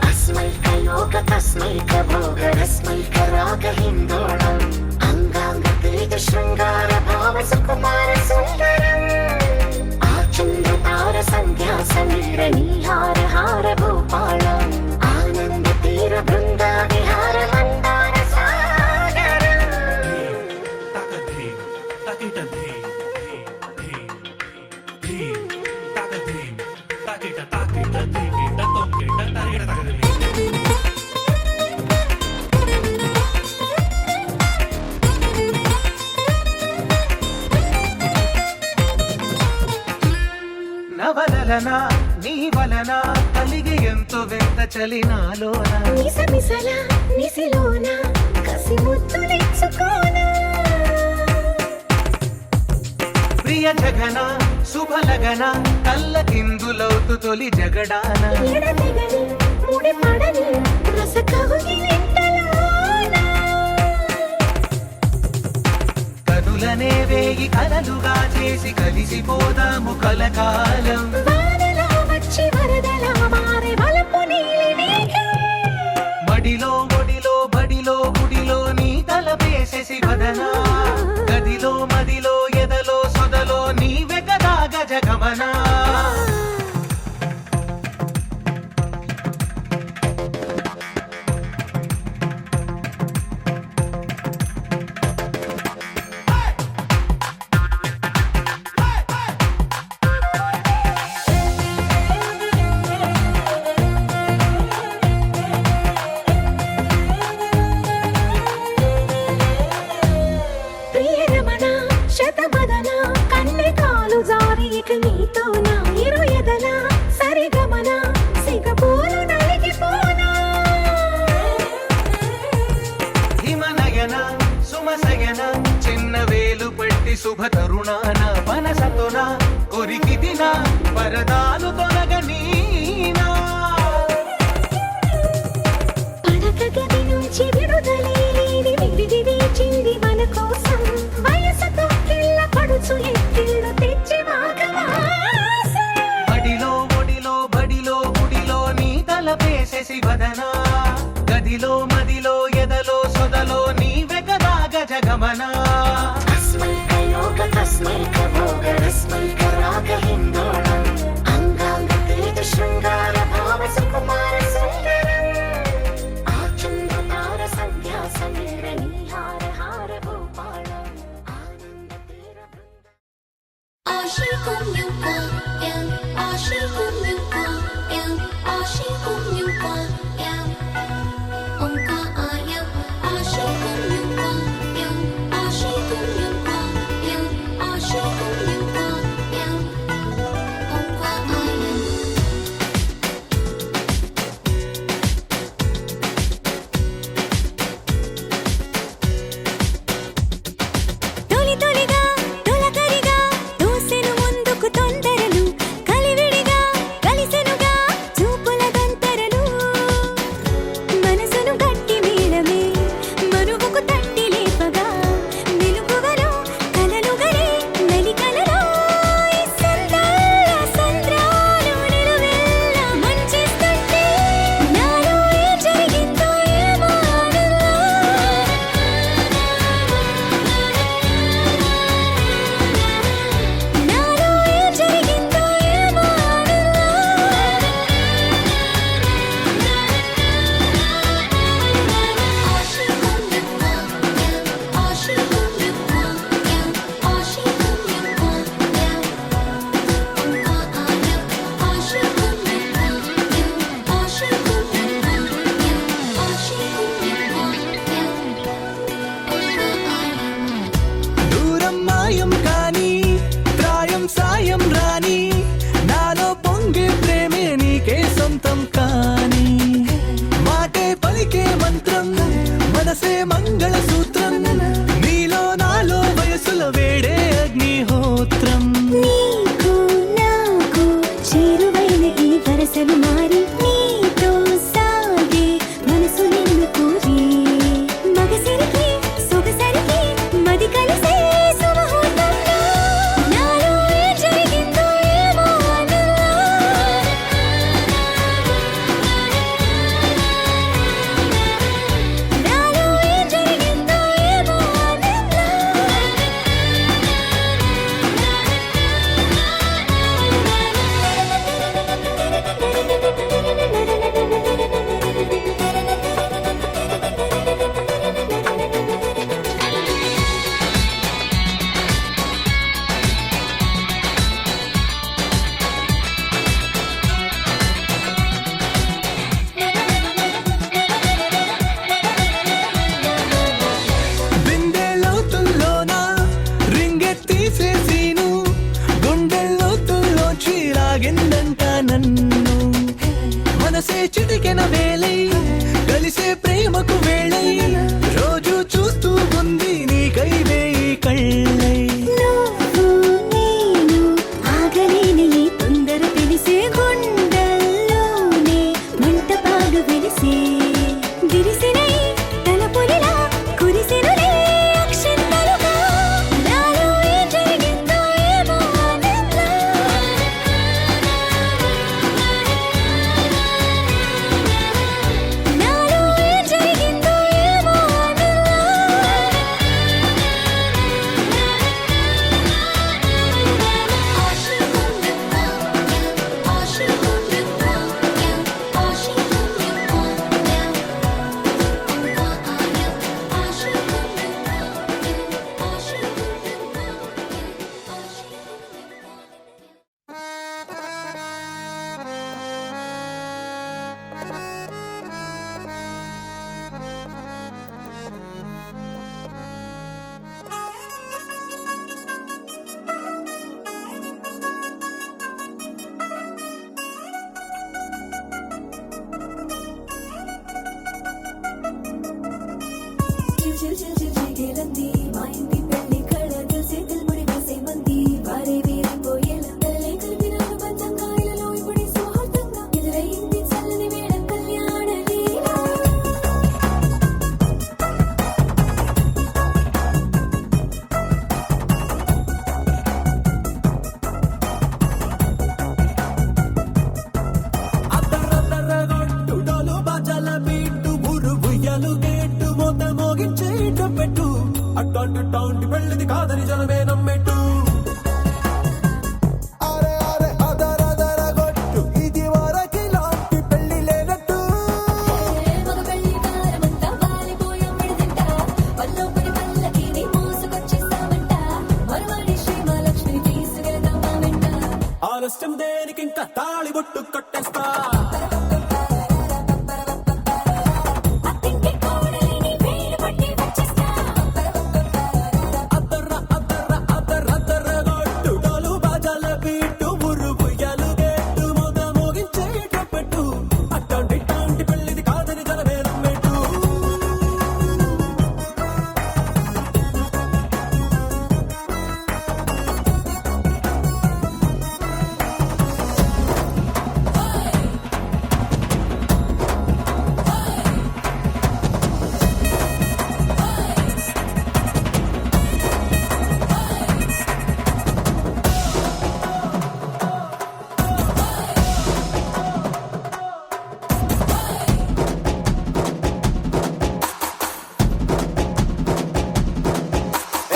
अस्मैकयोग तस्मैकभोगरस्मैकरागहिन्दोळम् अङ्गाङ्गतेज शृङ्गार भाव सुकुमार सुन्दरम् आचन्द्रतार सन्ध्या समीर नीहार हार भूपालम् आनन्द तीर बृन्दा विहार मन्दार सागरम् నవలన నీ వలన కలిగి ఎంతో వింత చలినాలోన నిసమిసల నిసిలోన కసి ముద్దులిచ్చుకోన ప్రియ జగన శుభలగన కళ్ళ కిందులవుతు తొలి జగడాన ఎడతెగని ముడి పడని రస కవుగిలింతలోన కనులనే వేగి కలలుగా చేసి కలిసిపోదాము కలకాలం వానలా వచ్చి వరదలా మారే వలపు నీలి మేఘం మడిలో ఒడిలో బడిలో గుడిలో నీ తలపేసేసి వదనా గదిలో మదిలో ఎదలో సొదలో నీవే కదా గజగమనా ప్రియరమణ శతమదన కన్నె కాలు జారి ఇక నీతోన ఇరు ఎదల సరిగమన సిగపూలు నలిగిపోనా హిమనయన సుమసయన చిన్న వేలు పట్టి శుభ తరుణాన మనసతోన కొరికి దిన పరదాలు తొలగనీనా పడక గది నుంచి విడుదలే లేని విడిది వేచింది మన కోసం వయసుతో కిళ్ళ పడుచు ఎక్కిళ్ళు తెచ్చి వాగవాసం బడిలో ఒడిలో బడిలో గుడిలో నీ తలపేసేసి వదనా గదిలో మదిలో ఎదలో సొదలో నీవే కదా గజగమనా अस्मैकयोग तस्मैकभोगरस्मैकरागहिन्दोळम् अङ्गाङ्गतेज शृङ्गार भाव सुकुमार सुन्दरम् आचन्द्रतार सन्ध्या समीर नीहार हार भूपालम् आनन्द तीर बृन्दा 阿西公牛光阳，阿西公牛光阳，阿西公牛光阳，红光阿阳，阿西公牛光阳，阿西公牛光阳，阿西公牛光阳，红光阿阳。తొలి తొలిగా తొలకరిగా దూసెను ముందుకు తొందరలు కలివిడిగా కలిసెనుగా చూపుల గంతరలు మనసే చిటికెన వేలై కలిసే ప్రేమకు వేళై రోజు చూస్తూ ఉంది నీకై వేయి కళ్ళై నువ్వు నేను ఆగలేని ఈ తొందర తెలిసే గుండెల్లోనే మంటపాలు వెలిసే విరిసినై తలపులిలా కురిసెనులే అక్షంతలుగా నాలో ఏం జరిగిందో ఏమో ఆనందం నాలో ఏం జరిగిందో ఏమో చిల్చిల్చిల్చిల్చిగేలంది మా ఇంటి పెళ్లి కళగా చేతులు ముడి వేసే మంది వారే వీరిపోయేలా తల్లే కలిపిన అనుబంధంగా ఇలలో ఇప్పుడే సౌహార్దంగా ఎదురయ్యింది చల్లని వేళ కళ్యాణ లీల అద్దరద్దరగొట్టుడోలు బాజాల బీటు ఊరు ఉయ్యాలు గేటు మోత మోగించేట పెట్టు అట్టాంటి టాంటి పెళ్ళిది కాదని జనమే నమ్మెట్టు అరే అరే అదరదరగొట్టు ఇది వరకి లాంటి పెళ్లి లేనట్టు మగ పెళ్లి కారమంతా వాలిపోయాం విడిదింట పల్లో పడి పల్లకిని మోసుకొచ్చేస్తామంట మరువాడి శ్రీమహాలక్ష్మిని తీసుకెళ్దాం మా వెంట ఆలస్యం దేనికి ఇంకా తాళి బొట్టు కట్టేస్తా అత్తింటి కోడలిని వేలు పట్టి వచ్చేస్తా అద్దరద్దరగొట్టుడోలు బాజాల బీటు ఊరు ఉయ్యాలు గేటు మోత మోగించేట పెట్టు అట్టాంటి టాంటి పెళ్ళిది కాదని జనమే నమ్మెట్టు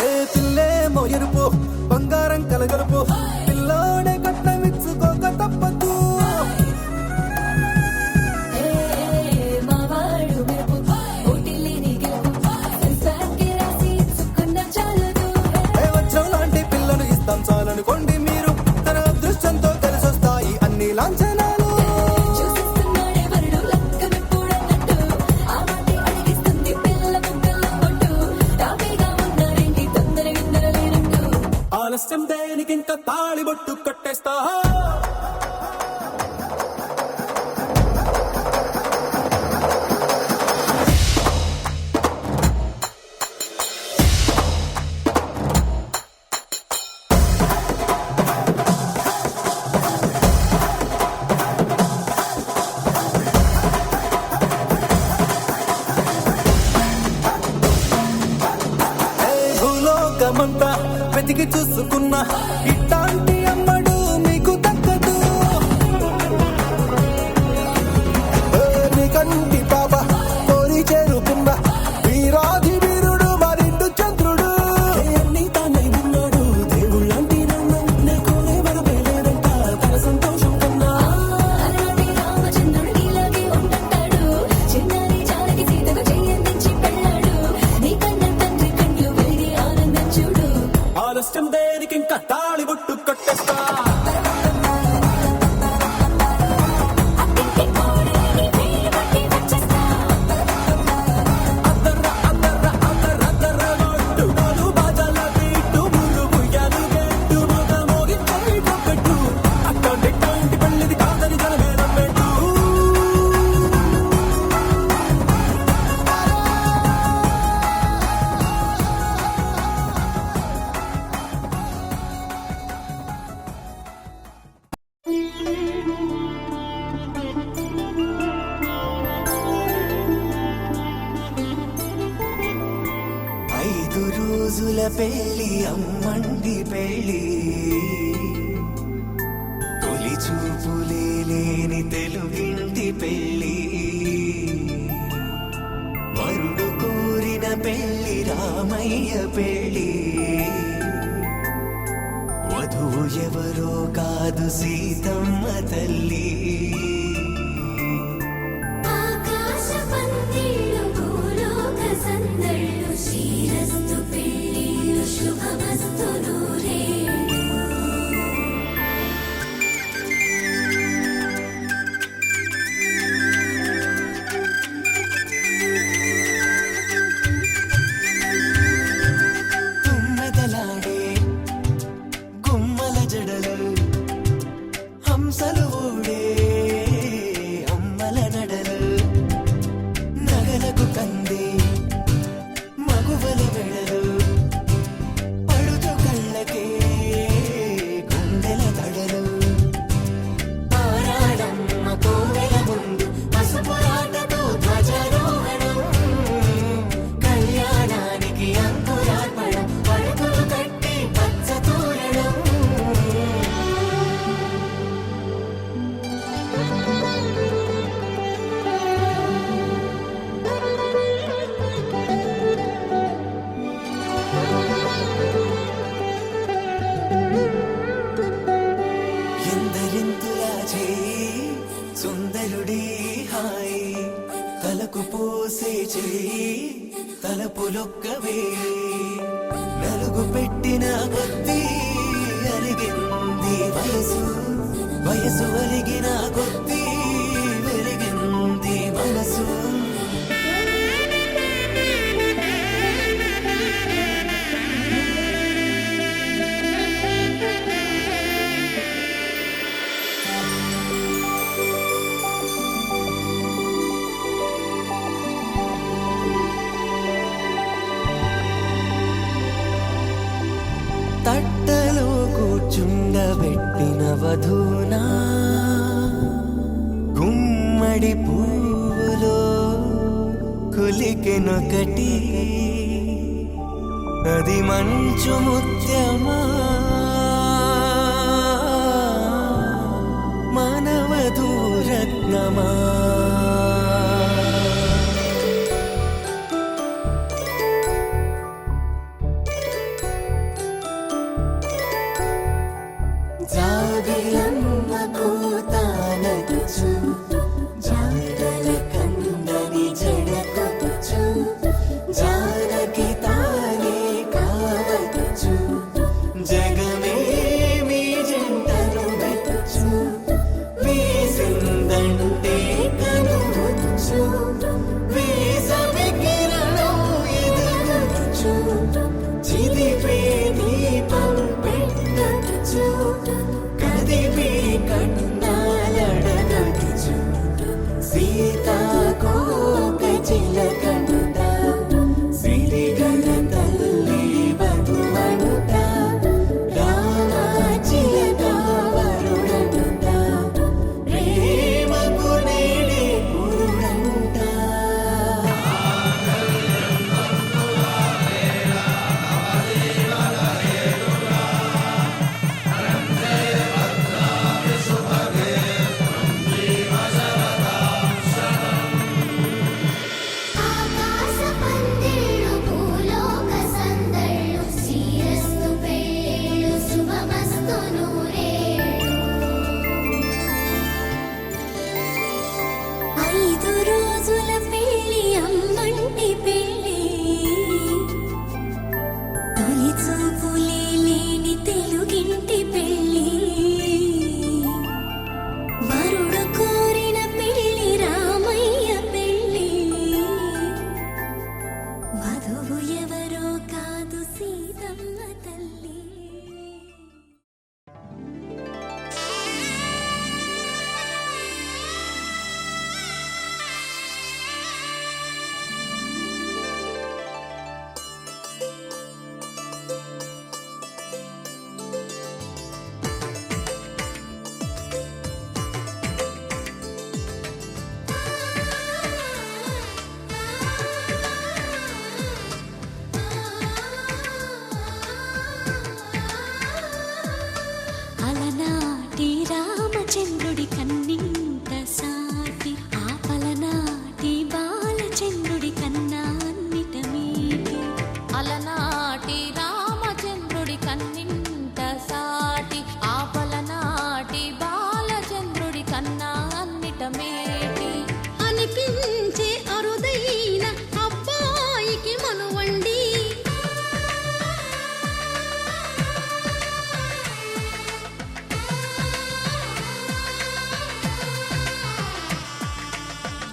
ఏ పిల్లేమో ఎరుపు బంగారం కలగలుపు పిల్లోడే కట్నమిచ్చుకోక తప్పదు మా వాడు మెరుపు ఓటిల్లిని గెలుపు సెన్సార్కి రాసి ఇచ్చుకున్న చాలదు ఏ వజ్రం లాంటి పిల్లను ఇస్తాం చాలనుకోండి మీరు తన అదృష్టంతో కలిసొస్తాయి అన్ని లాంఛనాలు చూసిస్తున్నాడే వరుడు లక్కమెప్పుడన్నట్టు ఆ మాటే అడిగిస్తుంది పిల్ల ముక్కల్లో కొట్టు తాపీగా ఉన్నారేంటి తొందర విందర లేనట్టు ఆలస్యం దేనికి ఇంకా తాళి బొట్టు కట్టేస్తా భూలోకమంతా వెతికి చూసుకున్నా ఇట్లాంటి అమ్మడు మీకు దక్కదు నీ కంటి పాప కోరి చేరుకున్న వీరాధి వీరుడు మరిండు చంద్రుడు అన్ని తానై ఉన్నాడు దేవుళ్ళంటి నన్ను నే కోరే వరమే లేదంట తన సంతోషం కన్నా అలాంటి రామచంద్రుడు నీలాగే ఉండంటాడు చిన్నారి జానకి సీతకు చెయ్యందించి పెళ్ళాడు నీ కన్న తండ్రి కళ్ళు వెలిగి ఆనందం చూడు ఆలస్యం దేనికి ఇంకా తాళి బొట్టు కట్టేస్తా అత్తింటి కోడలిని వేలు పట్టి వచ్చేస్తా రోజుల పెళ్లి అమ్మండి పెళ్లి తొలి చూపులే లేని తెలుగింటి పెళ్లి వరుడు కోరిన పెళ్లి రామయ్య పెళ్లి వధువు ఎవరో కాదు సీతమ్మ తల్లి ఆకాశ పందిళ్ళు భూలోక సందళ్ళు శ్రీరస్తు పెళ్ళిళ్ళు శుభమస్తు నూరేళ్ళు తుమ్మెదలాడే గుమ్మల జడలు హంసలు ఊడే అమ్మల నడలు నగలకు కంది మగువల వెడలు పడుతు కళ్ళకే గుండెల తడలు పారాడమ్మ కోవెల ముందు పసుపురాటతో ధ్వజారోహణం కళ్యాణానికి అంకురార్పణం పడుకులు కట్టి పచ్చ తోరణం ఎందరింతులా చేయి సుందరుడి హాయి తలకు పోసే చేయి తలపులొక్కవే నలుగు పెట్టిన కొద్దీ అలిగింది వయసు వయసు అలిగిన కొద్దీ వెలిగింది మనసు తట్టలో కూర్చుండబెట్టిన వధూనా గుమ్మడి పువ్వులో కులికెనొకటి అది మంచు ముత్యమా మానవధూరత్నమా జాబిలమ్మ కోతానదుచు జాడల కందని జడకొచ్చు జానకి తానే కావదుచు జగమే మీ జంటను వెతుచు వీసిందంటే కనువచ్చు వీసవి కిరణం ఎదుగుచు చిదిపే దీపం పెట్టచ్చు కదిపే కన్నాలడగచ్చు సీతాకోక చిలకంట సిరిగల తల్లి వధువనుట రామ చిలక వరుడనుట ప్రేమకు నేడే పురుడంట ఆకాశ పందిళ్ళు భూలోక సందళ్ళు శ్రీరస్తు పెళ్ళిళ్ళు శుభమస్తు నూరేళ్ళు 5 రోజుల పెళ్ళి అమ్మంటి పెళ్ళి తొలి చూపులే లేని తెలుగింటి పెళ్ళి వరుడు కోరిన పెళ్ళి రామయ్య పెళ్ళి వధువు ఎవరో కాదు సీతమ్మ తల్లి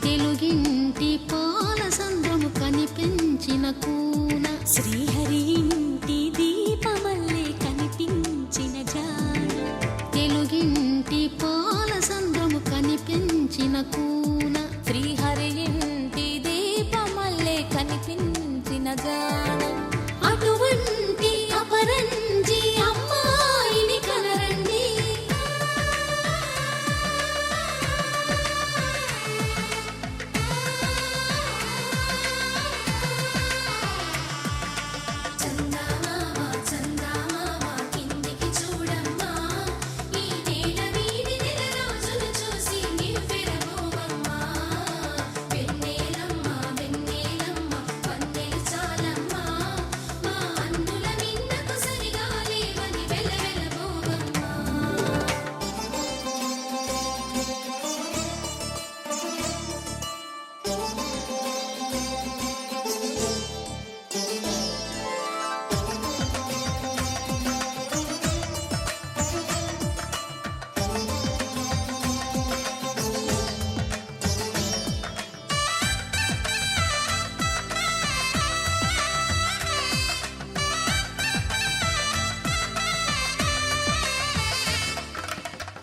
తెలుగింటి పాల సంద్రము కనిపించిన కూన శ్రీహరి ఇంటి దీపమల్లే కనిపించిన జాన తెలుగింటి పాల సంద్రము కనిపించిన కూన శ్రీహరి ఇంటి దీపమల్లే కనిపించిన జాన అటువంటి అపరంజి అమ్మాయిని కనరండి చందమామ చందమామ కిందికి చూడమ్మా ఈ నేల వీడి నెల రోజులు చూసి నివ్వెరబోవమ్మా వెన్నెలమ్మ వెన్నెలమ్మ వన్నెలు చాలమ్మా మా అన్నుల నిన్నకు సరిగా లేవని వెలవెలబోవమ్మా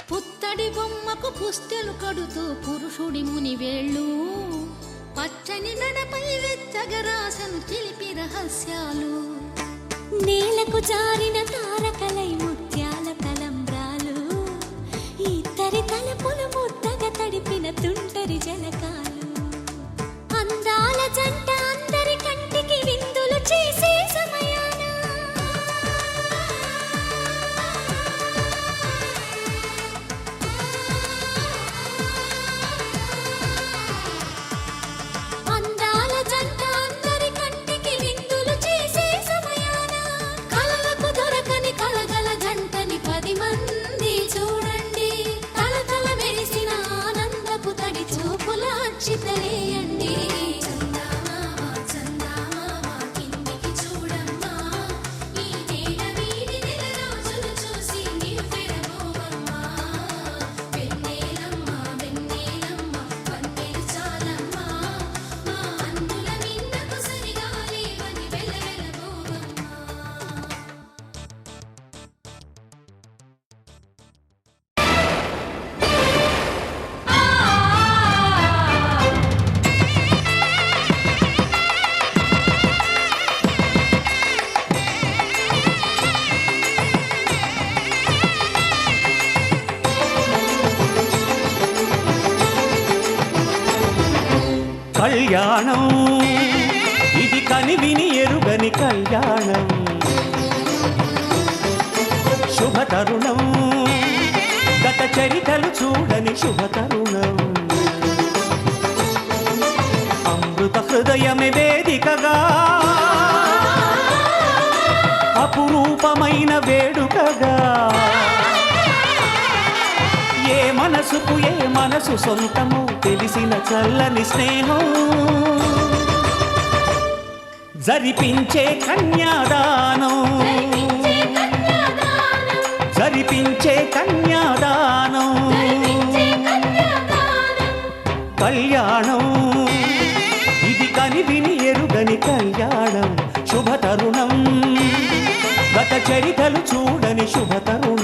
పుత్తడి బొమ్మకు పుస్తెలు కడుతూ పురుషుడి ముని వేళ్ళు పచ్చని నడపై వెచ్చగరాసను చిలిపి రహస్యాలు నేలకు జారిన తారకలై ముత్యాల తలంబ్రాలు ఇద్దరి తలపులు ముద్దగా తడిపిన తుంటరి జలకాలు అందాల జంట అందరి కంటికి విందులు చేసే సమయాన అందాల జంట అందరి కంటికి విందులు చేసే సమయాన కలలకు దొరకని కలగల జంటని 10 మంది చూడండి తలతల మెరిసిన ఆనందపు తడి చూపుల అక్షితలేయండి చందమామ చందమామ కిందికి చూడమ్మా ఈ నేల వీడి నెల రోజులు చూసి నివ్వెరబోవమ్మా వెన్నెలమ్మ వెన్నెలమ్మ వన్నెలు చాలమ్మా మా అన్నుల నిన్నకు సరిగా లేవని వెలవెలబోవమ్మా కళ్యాణం ఇది కనివిని ఎరుగని కళ్యాణం శుభతరుణం గత చరితలు చూడని శుభతరుణం అమృత హృదయమే వేదికగా అపురూపమైన వేడుకగా ఏ మనసుకు ఏ మనసు సొంతము తెలిసిన చల్లని స్నేహం జరిపించే కన్యాదానం జరిపించే కన్యాదానం కళ్యాణం ఇది కనివిని ఎరుగని కళ్యాణం శుభతరుణం గత చరితలు చూడని శుభతరుణం